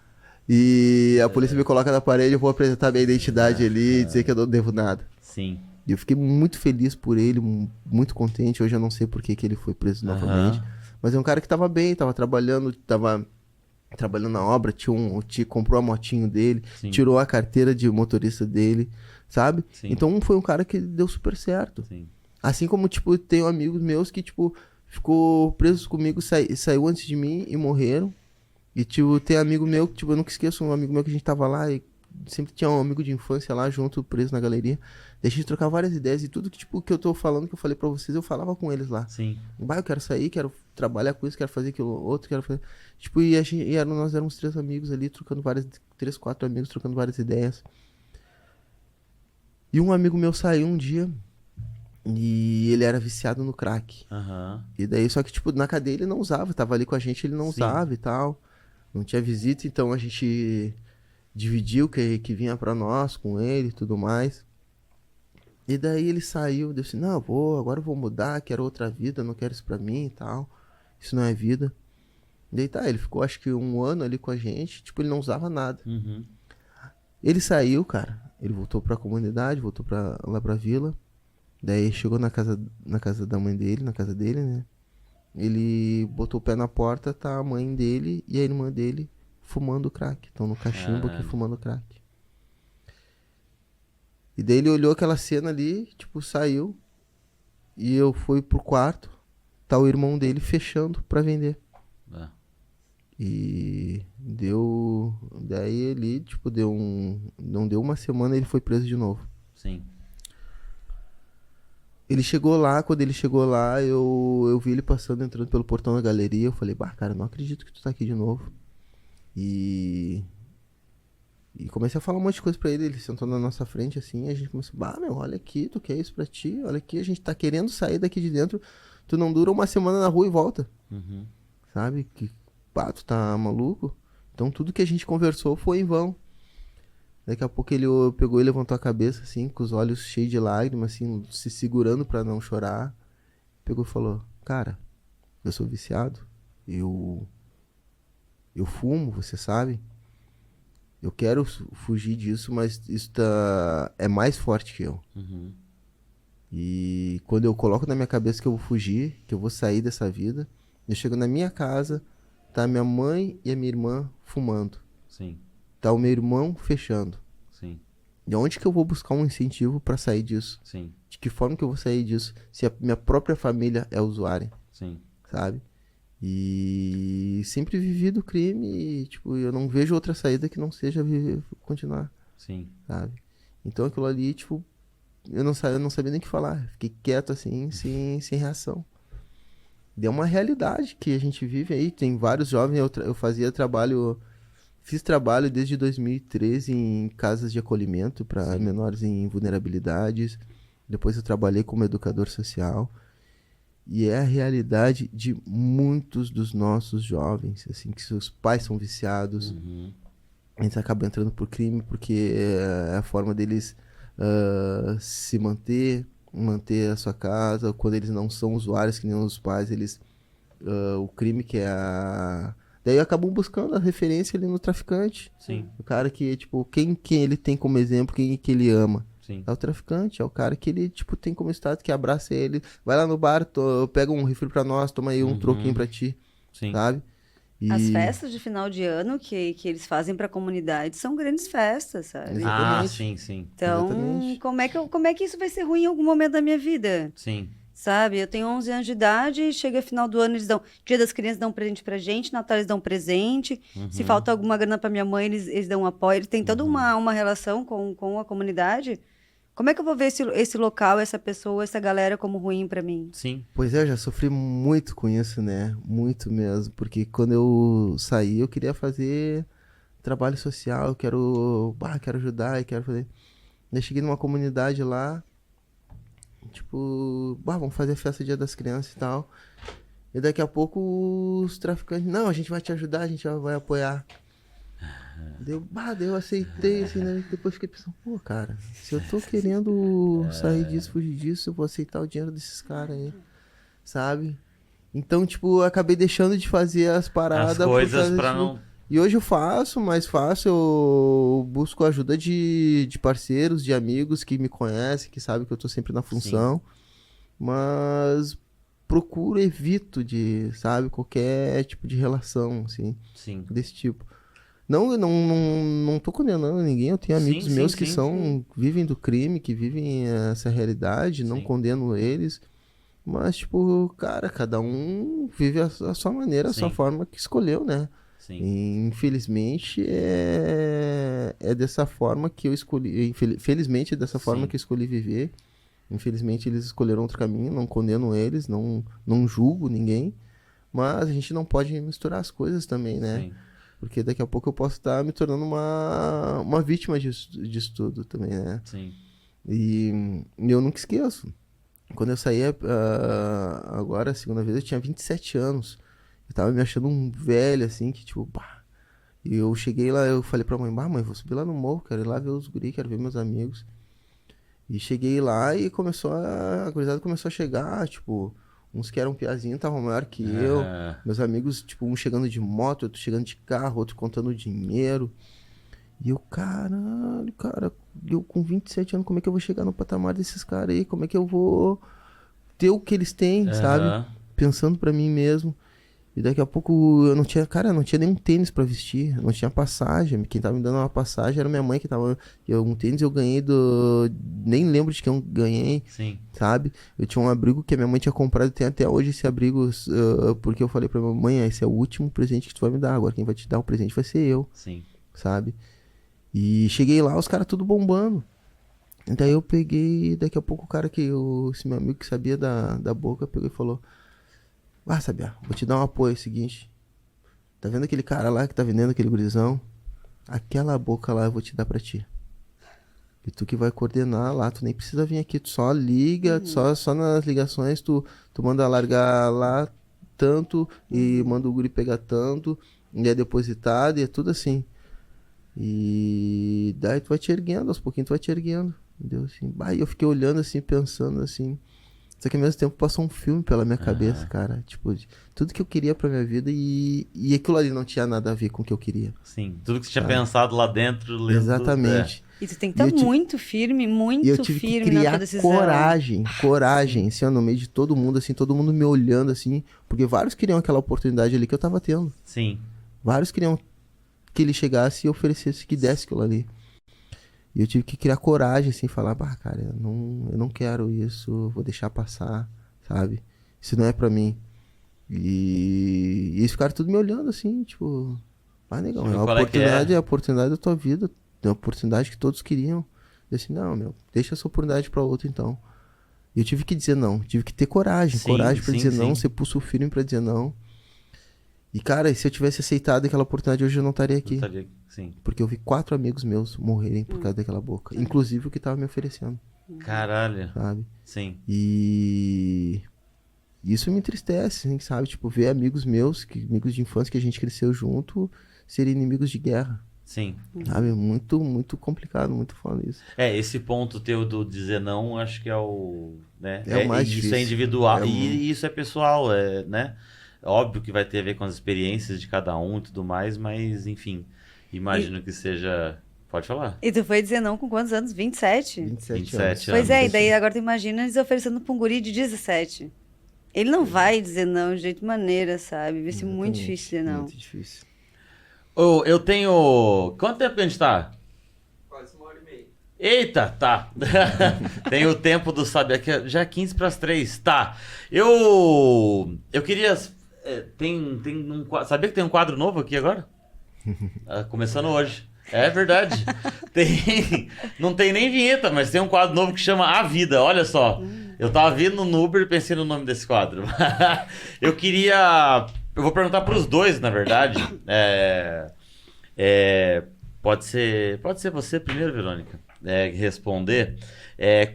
E a polícia me coloca na parede, eu vou apresentar minha identidade ali e dizer que eu não devo nada. Sim. E eu fiquei muito feliz por ele, muito contente. Hoje eu não sei por que ele foi preso novamente. Mas é um cara que tava bem, tava trabalhando na obra, comprou a motinho dele, Sim. tirou a carteira de motorista dele, sabe? Sim. Então foi um cara que deu super certo. Sim. Assim como, tipo, tenho amigos meus que, tipo, ficou presos comigo, saiu antes de mim e morreram. E, tipo, tem amigo meu que, tipo, eu nunca esqueço, um amigo meu que a gente tava lá e sempre tinha um amigo de infância lá junto, preso na galeria. Daí a gente trocava várias ideias e tudo que, tipo, que eu tô falando, que eu falei pra vocês, eu falava com eles lá. Sim. Eu quero sair, quero trabalhar com isso, quero fazer aquilo outro, quero fazer... Tipo, nós éramos 3 amigos ali, 3, 4 amigos, trocando várias ideias. E um amigo meu saiu um dia e ele era viciado no crack. E daí, só que, tipo, na cadeia ele não usava, tava ali com a gente, ele não usava e tal. Não tinha visita, então a gente dividiu o que vinha pra nós com ele e tudo mais. E daí ele saiu, disse, não, agora eu vou mudar, quero outra vida, não quero isso pra mim e tal. Isso não é vida. E daí ele ficou acho que 1 ano ali com a gente, tipo, ele não usava nada. Ele saiu, cara. Ele voltou pra comunidade, voltou lá pra vila. Daí chegou na casa da mãe dele, na casa dele, né? Ele botou o pé na porta, tá a mãe dele e a irmã dele fumando crack. Estão no cachimbo aqui fumando crack. E daí ele olhou aquela cena ali, tipo, saiu. E eu fui pro quarto, tá o irmão dele fechando pra vender. E deu... Daí ele, tipo, não deu uma semana, ele foi preso de novo. Sim. Ele chegou lá, quando ele chegou lá, eu vi ele passando, entrando pelo portão da galeria. Eu falei, bah, cara, não acredito que tu tá aqui de novo. E comecei a falar um monte de coisa pra ele. Ele sentou na nossa frente, assim, a gente começou, bah, meu, olha aqui, tu quer isso pra ti? Olha aqui, a gente tá querendo sair daqui de dentro. Tu não dura uma semana na rua e volta. Sabe? Que, pá, tu tá maluco? Então tudo que a gente conversou foi em vão. Daqui a pouco ele pegou e levantou a cabeça, assim, com os olhos cheios de lágrimas, assim, se segurando pra não chorar. Pegou e falou, cara, eu sou viciado, eu fumo, você sabe? Eu quero fugir disso, mas isso é mais forte que eu. E quando eu coloco na minha cabeça que eu vou fugir, que eu vou sair dessa vida, eu chego na minha casa, tá minha mãe e a minha irmã fumando. Sim. Tá o meu irmão fechando. Sim. De onde que eu vou buscar um incentivo pra sair disso? Sim. De que forma que eu vou sair disso se a minha própria família é usuária? Sim. Sabe? E sempre vivi do crime e, tipo, eu não vejo outra saída que não seja continuar. Sim. Sabe? Então aquilo ali, tipo, eu não sabia nem o que falar. Fiquei quieto assim, sem reação. Deu uma realidade que a gente vive aí. Tem vários jovens, eu fazia trabalho... Fiz trabalho desde 2013 em casas de acolhimento para menores em vulnerabilidades. Depois eu trabalhei como educador social. E é a realidade de muitos dos nossos jovens, assim, que seus pais são viciados. Eles acabam entrando por crime porque é a forma deles se manter a sua casa. Quando eles não são usuários, que nem os pais, eles... o crime que é a... Daí acabam buscando a referência ali no traficante. Sim. O cara que, tipo, quem ele tem como exemplo, quem que ele ama. Sim. É o traficante, é o cara que ele, tipo, tem como status, que abraça ele. Vai lá no bar, pega um refri pra nós, toma aí um troquinho pra ti. Sim. Sabe? E... As festas de final de ano que eles fazem pra comunidade são grandes festas, sabe? Exatamente. Sim, sim. Então, Exatamente. como é que isso vai ser ruim em algum momento da minha vida? Sim. Sabe? Eu tenho 11 anos de idade, chega final do ano, eles dão... Dia das Crianças dão presente pra gente, Natal eles dão presente. Se falta alguma grana pra minha mãe, eles dão um apoio. Eles têm toda uma relação com a comunidade. Como é que eu vou ver esse local, essa pessoa, essa galera como ruim pra mim? Sim. Pois é, eu já sofri muito com isso, né? Muito mesmo. Porque quando eu saí, eu queria fazer trabalho social, eu quero ajudar, eu quero fazer... Eu cheguei numa comunidade lá, tipo, vamos fazer festa Dia das Crianças e tal. E daqui a pouco os traficantes, não, a gente vai te ajudar, a gente vai apoiar. Eu aceitei, assim, né? Depois fiquei pensando, pô, cara, se eu tô querendo sair disso, fugir disso, eu vou aceitar o dinheiro desses caras aí, sabe? Então, tipo, eu acabei deixando de fazer as paradas. As coisas por causa, pra tipo, não... E hoje eu faço, mas eu busco ajuda de parceiros, de amigos que me conhecem, que sabem que eu tô sempre na função. Mas procuro, evito de, sabe, qualquer tipo de relação, assim, Sim. desse tipo. Não tô condenando ninguém, eu tenho amigos meus que vivem do crime, que vivem essa realidade, não condeno eles. Mas, tipo, cara, cada um vive a sua maneira, a sua forma que escolheu, né? Sim. E, infelizmente, é dessa forma que eu escolhi. Felizmente, é dessa forma que eu escolhi viver. Infelizmente, eles escolheram outro caminho, não condeno eles, não julgo ninguém. Mas a gente não pode misturar as coisas também, né? Sim. Porque daqui a pouco eu posso estar me tornando uma vítima disso tudo também, né? Sim. E eu nunca esqueço. Quando eu saí agora, a segunda vez, eu tinha 27 anos. Eu tava me achando um velho, assim, que tipo, pá. E eu cheguei lá, eu falei pra mãe, mãe, vou subir lá no morro, quero ir lá ver os guri, quero ver meus amigos. E cheguei lá e a gurizada começou a chegar, tipo, uns que eram piazinho, estavam maior que eu. Meus amigos, tipo, um chegando de moto, outro chegando de carro, outro contando dinheiro. E eu, caralho, cara, eu com 27 anos, como é que eu vou chegar no patamar desses caras aí? Como é que eu vou ter o que eles têm, sabe? Aham. Pensando pra mim mesmo. E daqui a pouco eu não tinha, cara, eu não tinha nenhum tênis pra vestir, eu não tinha passagem. Quem tava me dando uma passagem era minha mãe que tava. Um tênis eu ganhei do. Nem lembro de quem eu ganhei, Sim, sabe? Eu tinha um abrigo que a minha mãe tinha comprado e tem até hoje esse abrigo, porque eu falei pra minha mãe, esse é o último presente que tu vai me dar. Agora quem vai te dar o presente vai ser eu, sim. sabe? E cheguei lá, os caras tudo bombando. Daí eu peguei, daqui a pouco o cara esse meu amigo que sabia da boca, pegou e falou: Ah, Sabiá, vou te dar um apoio, é o seguinte. Tá vendo aquele cara lá que tá vendendo aquele gurizão? Aquela boca lá eu vou te dar pra ti. E tu que vai coordenar lá, tu nem precisa vir aqui, tu só liga, só nas ligações tu manda largar lá tanto e manda o guri pegar tanto, e é depositado e é tudo assim. E daí tu vai te erguendo, aos pouquinhos tu vai te erguendo. Entendeu? Assim, bah, e eu fiquei olhando assim, pensando assim. Só que ao mesmo tempo passou um filme pela minha cabeça, cara. Tipo, tudo que eu queria pra minha vida e aquilo ali não tinha nada a ver com o que eu queria. Sim. Tudo que você tinha pensado lá dentro, lendo. Exatamente. E tu tem que E estar eu ti- muito firme, E eu muito tive que firme na tua criar decisão. coragem, assim, ó, no meio de todo mundo, assim, todo mundo me olhando, assim, porque vários queriam aquela oportunidade ali que eu tava tendo. Sim. Vários queriam que ele chegasse e oferecesse, que desse aquilo ali. E eu tive que criar coragem, assim, falar, bah, cara, eu não quero isso, vou deixar passar, sabe? Isso não é pra mim. E eles ficaram tudo me olhando, assim, tipo, ah, negão, Tipo, qual é que é? é a oportunidade da tua vida, é a oportunidade que todos queriam. Eu assim, não, meu, deixa essa oportunidade pra outro, então. E eu tive que dizer não, tive que ter coragem, Sim, coragem pra sim, dizer não, sim. ser pulso firme pra dizer não. E, cara, se eu tivesse aceitado aquela oportunidade, hoje eu não estaria aqui. Gostaria- Sim. Porque eu vi 4 amigos meus morrerem por causa daquela boca. Inclusive o que tava me oferecendo, Caralho. sabe? Sim. E isso me entristece, assim, sabe? Tipo, ver amigos meus, amigos de infância que a gente cresceu junto, serem inimigos de guerra. Sim. Sabe? Muito, muito complicado, muito foda isso. É, esse ponto teu do dizer não, acho que é o, né? É o mais Isso difícil. é individual É o- e isso é pessoal, né? Óbvio que vai ter a ver com as experiências de cada um e tudo mais, mas enfim, imagino que seja. Pode falar. E tu foi dizer não com quantos anos? 27? 27 27 anos. Pois é, e anos. daí agora tu imagina eles oferecendo pra um guri de 17. Ele não vai dizer não de jeito maneira, sabe? Vai ser muito Exatamente, difícil dizer não. Muito difícil. Ô, eu tenho. Quanto tempo que a gente tá? Quase 1h30. Eita, tá. Tem o tempo do saber aqui, já é 15 para as 3. Tá. Eu queria. Tem um quadro. Sabia que tem um quadro novo aqui agora? Começando hoje. É verdade. Não tem nem vinheta, mas tem um quadro novo que chama A Vida. Olha só. Eu tava vindo no Uber e pensei no nome desse quadro. Eu queria. Eu vou perguntar pros dois, na verdade. Pode ser você primeiro, Verônica, responder.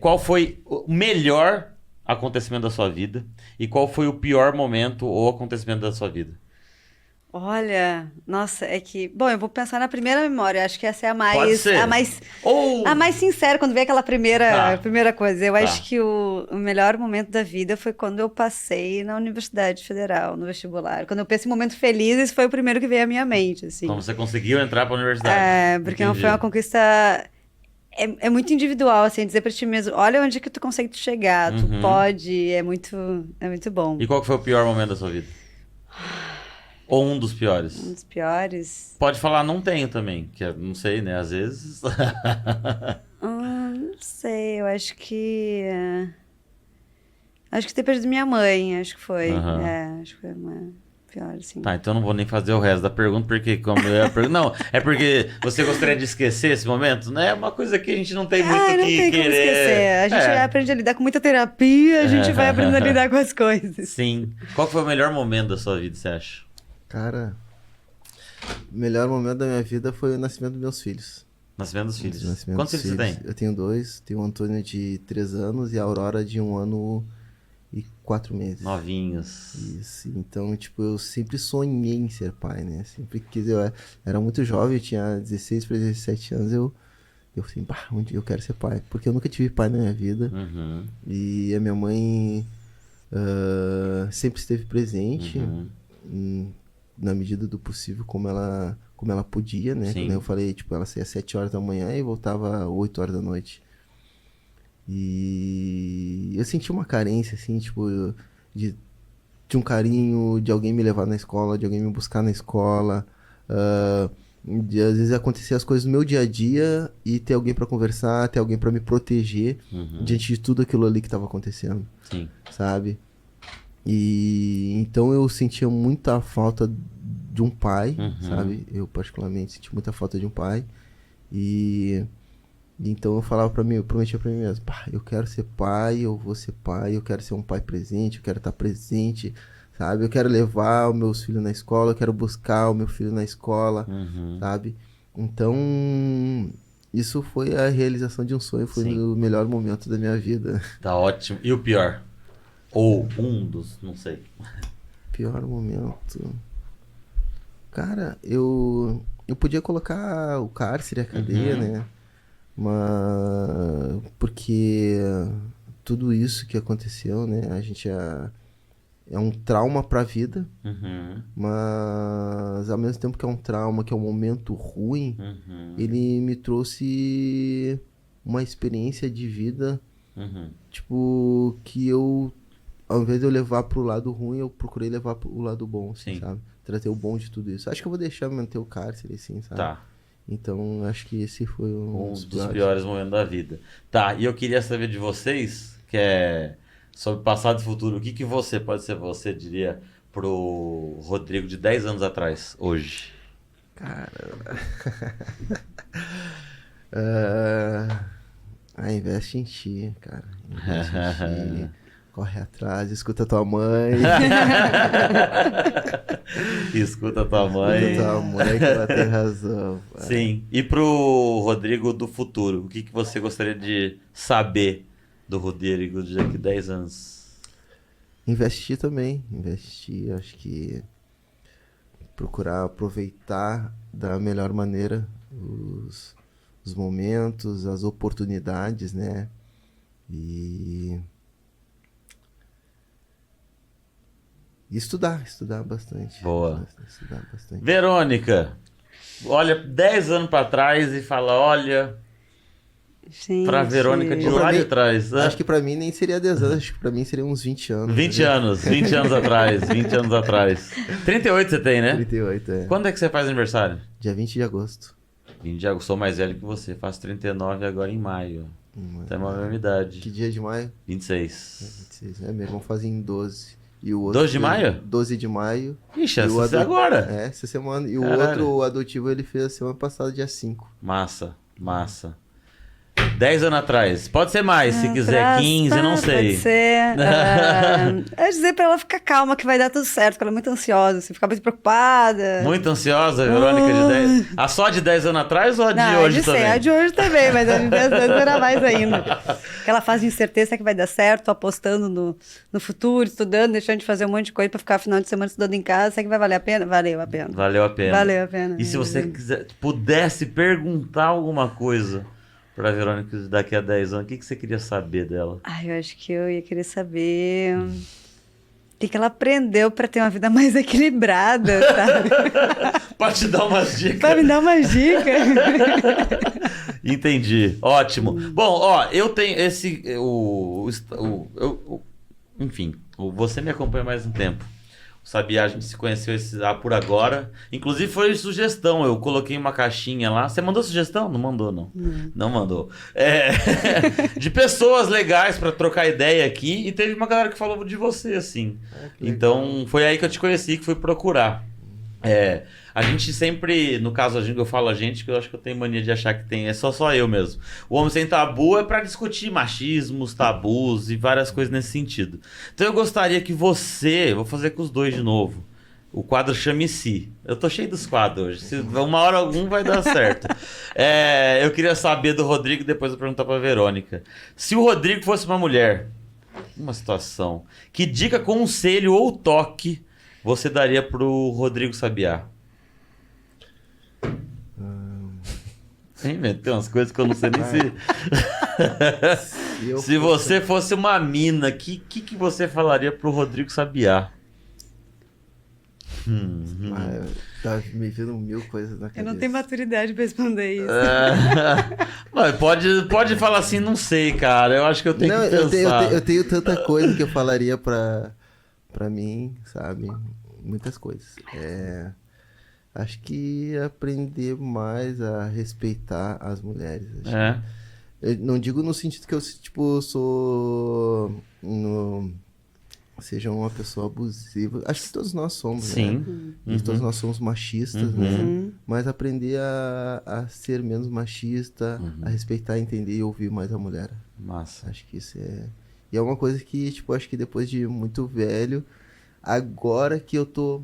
Qual foi o melhor acontecimento da sua vida e qual foi o pior momento ou acontecimento da sua vida? Olha, nossa, é que. Bom, eu vou pensar na primeira memória. Acho que essa é Pode ser. Ou... a mais sincera, quando vê aquela Tá. primeira coisa. Eu Tá. acho que o melhor momento da vida foi quando eu passei na Universidade Federal, no vestibular. Quando eu penso em momento feliz, esse foi o primeiro que veio à minha mente, assim. Como você conseguiu entrar para a universidade? Porque Entendi. foi uma conquista. É muito individual, assim, dizer pra ti mesmo, olha onde que tu consegue chegar, tu pode, é muito bom. E qual que foi o pior momento da sua vida? Ou um dos Um piores? dos piores. Pode falar, não tenho também, que não sei, né? Às vezes. Não sei, eu acho que. Acho que ter perdido minha mãe, acho que foi. Aham. Acho que foi uma pior, assim. Tá, então eu não vou nem fazer o resto da pergunta, porque como eu ia não, é porque você gostaria de esquecer esse momento, né? É uma coisa que a gente não tem muito Não que tem como querer. esquecer. A gente aprende a lidar com muita terapia, a gente vai aprendendo a lidar com as coisas. Sim. Qual foi o melhor momento da sua vida, você acha? Cara, o melhor momento da minha vida foi o nascimento dos meus filhos. Nascimento dos filhos. Nascimento Quantos dos filhos você tem? Eu tenho 2. Tenho o Antônio de 3 anos e a Aurora de 1 ano e 4 meses. Novinhos. Isso, então, tipo, eu sempre sonhei em ser pai, né? Sempre quis, eu era muito jovem, eu tinha 16 para 17 anos, eu assim, bah, um dia eu quero ser pai. Porque eu nunca tive pai na minha vida. Uhum. E a minha mãe sempre esteve presente, na medida do possível, como ela como ela podia, né? Sim. Como eu falei, tipo, ela saía às 7 horas da manhã e voltava às 8 horas da noite. E eu senti uma carência, assim, tipo, de, de um carinho, de alguém me levar na escola, de alguém me buscar na escola. De, às vezes acontecer as coisas no meu dia a dia e ter alguém pra conversar, ter alguém pra me proteger diante de tudo aquilo ali que tava acontecendo, Sim. sabe? E então eu sentia muita falta de um pai, sabe? Eu particularmente senti muita falta de um pai. E então eu falava pra mim, eu prometia pra mim mesmo, pá, eu quero ser pai, eu vou ser pai, eu quero ser um pai presente, eu quero estar presente, sabe? Eu quero levar os meus filhos na escola, eu quero buscar o meu filho na escola, sabe? Então, isso foi a realização de um sonho, foi Sim. o melhor momento da minha vida. Tá ótimo. E o pior? Ou um dos, não sei. Pior momento. Cara, eu podia colocar o cárcere, a cadeia, né? Mas porque tudo isso que aconteceu, né? A gente é um trauma pra vida, mas ao mesmo tempo que é um trauma, que é um momento ruim, ele me trouxe uma experiência de vida, tipo, que eu, ao invés de eu levar pro lado ruim, eu procurei levar pro lado bom, assim, Sim. sabe? Trazer o bom de tudo isso. Acho que eu vou deixar manter o cárcere, assim, sabe? Tá. Então, acho que esse foi Um dos piores momentos da vida. Tá, e eu queria saber de vocês, que é sobre passado e futuro, o que que você, pode ser você, diria pro Rodrigo de 10 anos atrás, hoje? Cara... investe em ti, cara. Investe em ti. Corre atrás, escuta tua mãe. Escuta tua mãe. Escuta tua mãe que ela tem razão. Sim. E pro Rodrigo do futuro, o que que você gostaria de saber do Rodrigo de daqui a 10 anos? Investir também. Investir, acho que procurar aproveitar da melhor maneira os momentos, as oportunidades, né? E estudar bastante. Boa. Estudar bastante. Verônica, olha 10 anos pra trás e fala, olha, Gente, pra Verônica de lá de trás. Acho que pra mim nem seria 10 anos, acho que pra mim seria uns 20 anos. 20 anos, 20 anos atrás, 20 anos atrás. 38 você tem, né? 38, é. Quando é que você faz aniversário? Dia 20 de agosto. 20 de agosto, sou mais velho que você, faço 39 agora em maio. Tem a mesma idade. Que dia de maio? 26. 26. Meu irmão faz em 12. E o outro 12 de maio? 12 de maio. Ixi, E o essa é agora. É, essa semana. E o Caralho. outro, o adotivo, ele fez a semana passada, dia 5. Massa, massa. 10 anos atrás. Pode ser mais, se quiser. Atrás, 15, não sei. Pode ser. É dizer pra ela ficar calma que vai dar tudo certo, porque ela é muito ansiosa, você fica muito preocupada. Muito ansiosa, Verônica, de 10. A só de 10 anos atrás ou a de Não, hoje eu sei, também? a de hoje também, mas a de 10 anos era mais ainda. Aquela fase de incerteza que vai dar certo, apostando no futuro, estudando, deixando de fazer um monte de coisa pra ficar final de semana estudando em casa, será que vai valer a pena? Valeu a pena. Valeu a pena. Valeu a pena. E se você pudesse perguntar alguma coisa pra Verônica daqui a 10 anos, o que você queria saber dela? Ai, eu acho que eu ia querer saber o que ela aprendeu pra ter uma vida mais equilibrada, sabe? Pra te dar umas dicas. Pra me dar umas dicas. Entendi. Ótimo. Bom, ó, eu tenho esse... enfim, você me acompanha mais um tempo. Sabiá, a gente se conheceu por agora. Inclusive foi sugestão, eu coloquei uma caixinha lá. Você mandou sugestão? Não mandou, não. Não mandou. De pessoas legais pra trocar ideia aqui. E teve uma galera que falou de você, assim. Então foi aí que eu te conheci, que fui procurar. A gente sempre, no caso, eu falo a gente, que eu acho que eu tenho mania de achar que é só eu mesmo. O Homem Sem Tabu é pra discutir machismos, tabus e várias coisas nesse sentido. Então eu gostaria que você, vou fazer com os dois de novo, o quadro Chame-se. Eu tô cheio dos quadros hoje, se uma hora algum vai dar certo. Eu queria saber do Rodrigo, depois eu perguntar pra Verônica. Se o Rodrigo fosse uma mulher, uma situação, que dica, conselho ou toque você daria pro Rodrigo Sabiá? Tem umas coisas que eu não sei nem se... Se você fosse uma mina, que você falaria pro Rodrigo Sabiá? Mas tá me vendo mil coisas na Eu cabeça. não tenho maturidade pra responder isso. Mas pode falar assim, não sei, cara. Eu acho que eu tenho Não, que pensar. eu tenho tanta coisa que eu falaria pra mim, sabe? Muitas coisas. Acho que aprender mais a respeitar as mulheres. Acho Eu não digo no sentido que eu, tipo, seja uma pessoa abusiva. Acho que todos nós somos, Sim. né? E todos nós somos machistas, né? Mas aprender a ser menos machista, a respeitar, entender e ouvir mais a mulher. Massa. Acho que isso é... E é uma coisa que, tipo, acho que depois de muito velho, agora que eu tô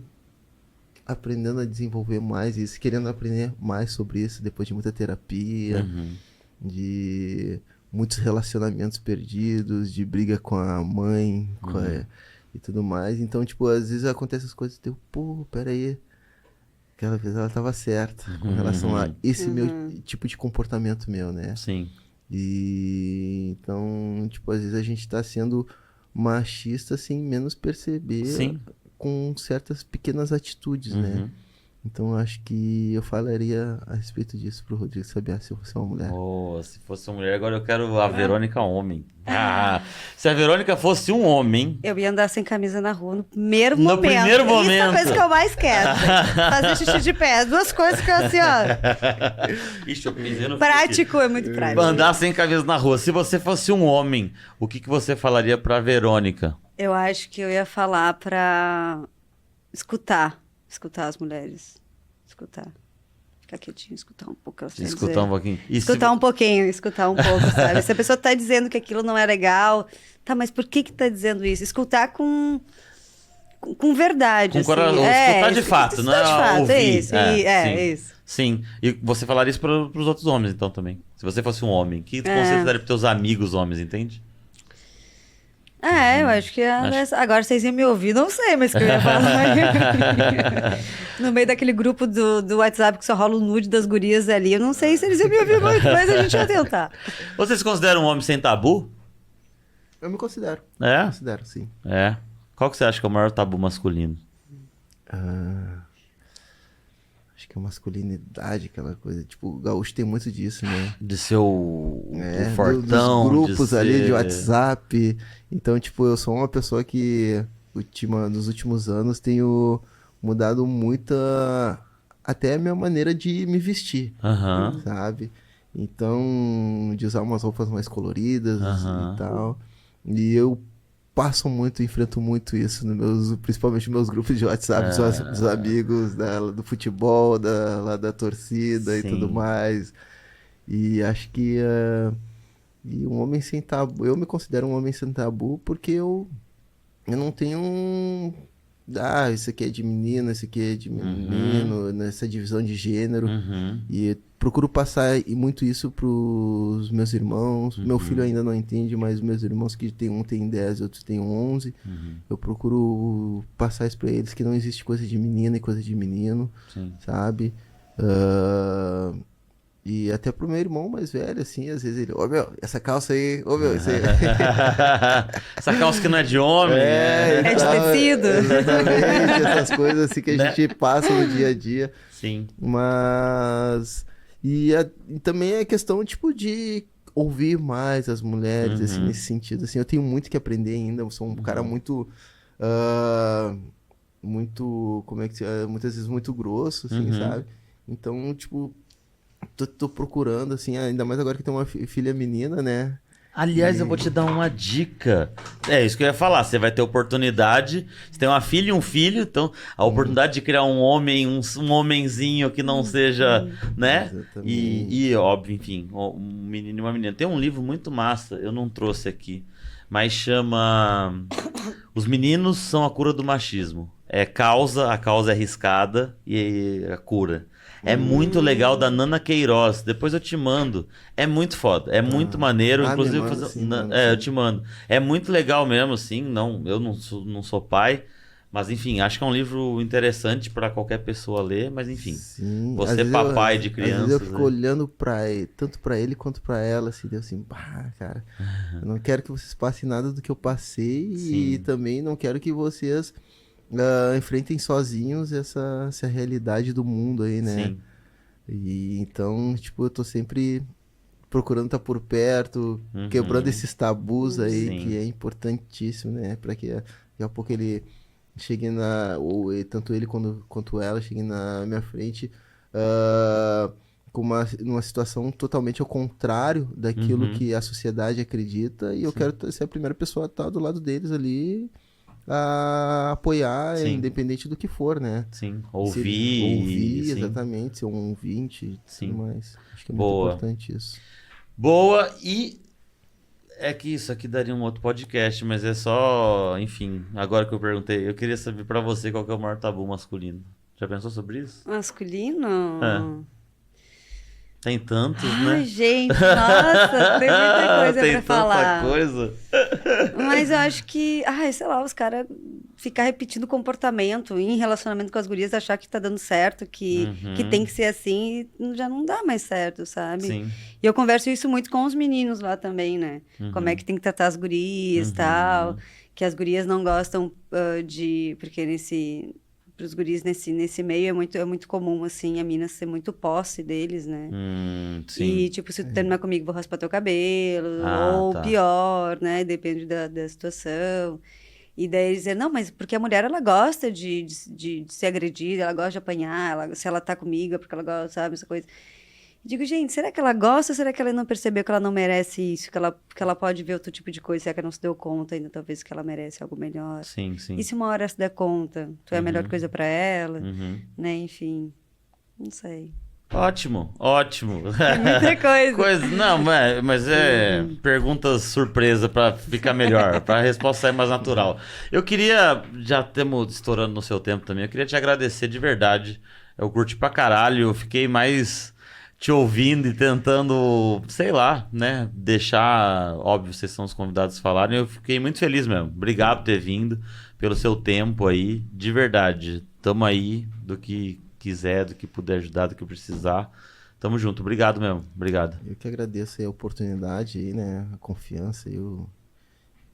aprendendo a desenvolver mais isso, querendo aprender mais sobre isso, depois de muita terapia, de muitos relacionamentos perdidos, de briga com a mãe e tudo mais. Então, tipo, às vezes acontecem as coisas e eu, pô, peraí, aquela vez ela tava certa com relação a esse meu tipo de comportamento meu, né? Sim. E então, tipo, às vezes a gente tá sendo machista sem menos perceber com certas pequenas atitudes, né? Então eu acho que eu falaria a respeito disso pro Rodrigo saber se eu fosse uma mulher. Se fosse uma mulher, agora eu quero a Verônica homem. Se a Verônica fosse um homem... Eu ia andar sem camisa na rua no primeiro No momento. primeiro Isso é a momento. coisa que eu mais quero. Fazer xixi de pé. As duas coisas que eu, assim, ó... Ixi, eu pisei no Prático, é muito prático. Andar sem camisa na rua. Se você fosse um homem, o que você falaria pra Verônica? Eu acho que eu ia falar pra escutar as mulheres. Escutar. Ficar quietinho, escutar um pouco. Escutar um pouquinho. Escutar um pouquinho, escutar um pouco, sabe? Se a pessoa tá dizendo que aquilo não é legal, tá, mas por que tá dizendo isso? Escutar com verdade, Com assim. coração, escutar de fato, não é ouvir. É isso, sim. é isso. Sim, e você falaria isso pros outros homens, então, também. Se você fosse um homem, que conselho você daria pros teus amigos homens, entende? Eu acho que agora vocês iam me ouvir, não sei, mas que eu ia falar. No meio daquele grupo do WhatsApp que só rola o nude das gurias ali, eu não sei se eles iam me ouvir muito, mas a gente vai tentar. Você se considera um homem sem tabu? Eu me considero. É? Considero, sim. É. Qual que você acha que é o maior tabu masculino? Acho que a masculinidade, aquela coisa. Tipo, o gaúcho tem muito disso, né? De ser o fortão. Dos grupos de ali ser... de WhatsApp. Então, tipo, eu sou uma pessoa que nos últimos anos tenho mudado muito até a minha maneira de me vestir, sabe? Então, de usar umas roupas mais coloridas e tal. E eu enfrento muito isso principalmente nos meus grupos de WhatsApp, dos amigos do futebol, lá da torcida e tudo mais. E acho que e um homem sem tabu, eu me considero um homem sem tabu porque eu não tenho isso aqui é de menina, isso aqui é de menino, nessa divisão de gênero. E procuro passar muito isso pros meus irmãos. Meu filho ainda não entende, mas meus irmãos que um tem 10 outros tem 11. Eu procuro passar isso pra eles, que não existe coisa de menina e coisa de menino, sabe? E até pro meu irmão mais velho, assim, às vezes ele... Ô, meu, essa calça aí... Ô, meu, isso aí... Essa calça que não é de homem. É de tecido. Exatamente, essas coisas assim que a gente passa no dia a dia. Sim. Mas... E também é questão, tipo, de ouvir mais as mulheres, assim, nesse sentido. Assim, eu tenho muito que aprender ainda. Eu sou um cara muito... muitas vezes muito grosso, assim, sabe? Então, tipo... Tô procurando, assim, ainda mais agora que tem uma filha menina, né? Aliás, eu vou te dar uma dica. É isso que eu ia falar. Você vai ter oportunidade. Você tem uma filha e um filho, então a oportunidade de criar um homem, um homenzinho que não seja, né? Exatamente. E óbvio, enfim, um menino e uma menina. Tem um livro muito massa, eu não trouxe aqui, mas chama Os Meninos São a Cura do Machismo. A causa é arriscada e a cura. É muito legal, da Nana Queiroz. Depois eu te mando. É muito foda. É muito maneiro. Inclusive, eu te mando. É muito legal mesmo, assim. Não, eu não sou pai. Mas, enfim, acho que é um livro interessante para qualquer pessoa ler. Mas, enfim, Sim. você é papai de crianças. Às vezes eu fico olhando tanto pra ele quanto pra ela, assim, deu assim, cara, eu não quero que vocês passem nada do que eu passei. E também não quero que vocês enfrentem sozinhos essa realidade do mundo aí, né? Sim. E então, tipo, eu tô sempre procurando estar por perto, quebrando esses tabus aí, Sim. que é importantíssimo, né? Para que daqui a pouco ele chegue tanto ele quanto ela cheguem na minha frente, numa situação totalmente ao contrário daquilo que a sociedade acredita, e eu quero ser a primeira pessoa a estar do lado deles ali, a apoiar, Sim. independente do que for, né? Sim. Ouvir, Sim. exatamente, ser um ouvinte e Sim. tudo mais. Acho que é Boa. muito importante isso. Boa, e é que isso aqui daria um outro podcast, mas é só, enfim, agora que eu perguntei, eu queria saber pra você qual que é o maior tabu masculino. Já pensou sobre isso? Masculino? Tem tantos, Ai, né? gente, nossa, tem muita coisa Tem pra tanta falar. coisa. Mas eu acho que, sei lá, os caras ficar repetindo comportamento em relacionamento com as gurias, achar que tá dando certo, que tem que ser assim, e já não dá mais certo, sabe? Sim. E eu converso isso muito com os meninos lá também, né? Como é que tem que tratar as gurias e tal, que as gurias não gostam porque pros guris nesse meio é muito comum, assim, a mina ser muito posse deles, né? Sim. E, tipo, se tu terminar comigo, vou raspar teu cabelo, ou tá. pior, né? Depende da situação. E daí eles dizem, não, mas porque a mulher, ela gosta de ser agredida, ela gosta de apanhar, se ela tá comigo é porque ela gosta, sabe, essa coisa. E digo, gente, será que ela gosta ou será que ela não percebeu que ela não merece isso? Que ela pode ver outro tipo de coisa, será que ela não se deu conta ainda, talvez, que ela merece algo melhor? Sim. E se uma hora ela se der conta, tu é a melhor coisa pra ela, né? Enfim, não sei. Ótimo. Tem muita coisa. Não, mas é perguntas surpresa pra ficar melhor, pra resposta sair mais natural. Eu queria, já estamos estourando no seu tempo também, eu queria te agradecer de verdade. Eu curti pra caralho, eu fiquei mais te ouvindo e tentando, sei lá, né, deixar, óbvio, vocês são os convidados a falarem, eu fiquei muito feliz mesmo. Obrigado por ter vindo, pelo seu tempo aí, de verdade. Tamo aí, do que quiser, do que puder ajudar, do que precisar. Tamo junto, obrigado mesmo, obrigado. Eu que agradeço aí a oportunidade aí, né, a confiança, eu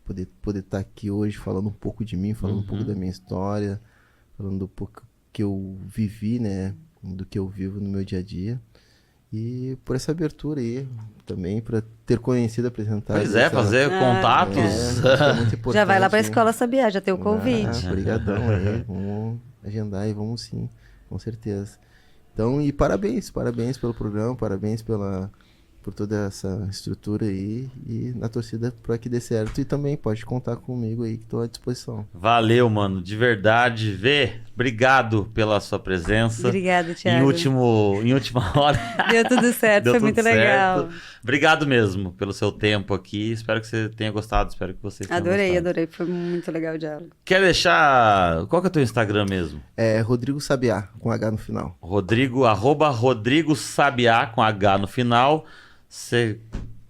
poder estar aqui hoje falando um pouco de mim, falando um pouco da minha história, falando um pouco que eu vivi, né, do que eu vivo no meu dia a dia. E por essa abertura aí também, para ter conhecido, apresentar. Pois é, fazer contatos. Acho que é muito importante. Já vai lá pra né? escola Sabiá, já tem o convite. Obrigadão aí, vamos agendar e vamos sim, com certeza. Então, e parabéns pelo programa, parabéns por toda essa estrutura aí e na torcida para que dê certo. E também pode contar comigo aí, que estou à disposição. Valeu, mano, de verdade. Obrigado pela sua presença. Obrigada, Thiago. Em última hora. Deu tudo certo, Deu foi tudo muito certo. legal. Obrigado mesmo pelo seu tempo aqui. Espero que você tenha gostado. Espero que vocês tenham gostado. Adorei. Foi muito legal o diálogo. Quer deixar... Qual que é o teu Instagram mesmo? É Rodrigo Sabiá, com H no final. Rodrigo Sabiá, com H no final. Você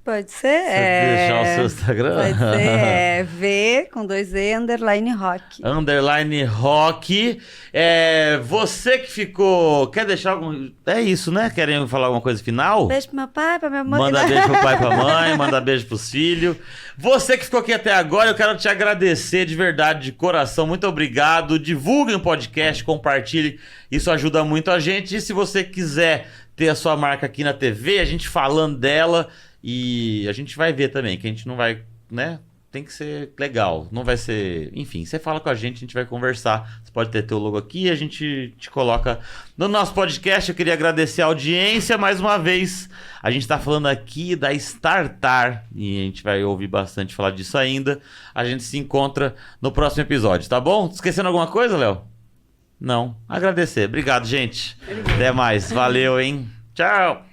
Pode ser? deixar o seu Instagram? Pode ser. V com 2 E, _ rock. _ rock. Você que ficou... Quer deixar algum... É isso, né? Querem falar alguma coisa final? Beijo pro meu pai, pra minha mãe. Manda beijo pro pai e pra mãe, manda beijo pros filhos. Você que ficou aqui até agora, eu quero te agradecer de verdade, de coração. Muito obrigado. Divulguem o podcast, compartilhem. Isso ajuda muito a gente. E se você quiser ter a sua marca aqui na TV, a gente falando dela, e a gente vai ver também, que a gente não vai, né? Tem que ser legal, não vai ser... Enfim, você fala com a gente vai conversar. Você pode ter teu logo aqui e a gente te coloca no nosso podcast. Eu queria agradecer a audiência mais uma vez. A gente tá falando aqui da Startar e a gente vai ouvir bastante falar disso ainda. A gente se encontra no próximo episódio, tá bom? Esquecendo alguma coisa, Léo? Não. Agradecer. Obrigado, gente. Até mais. Valeu, hein? Tchau.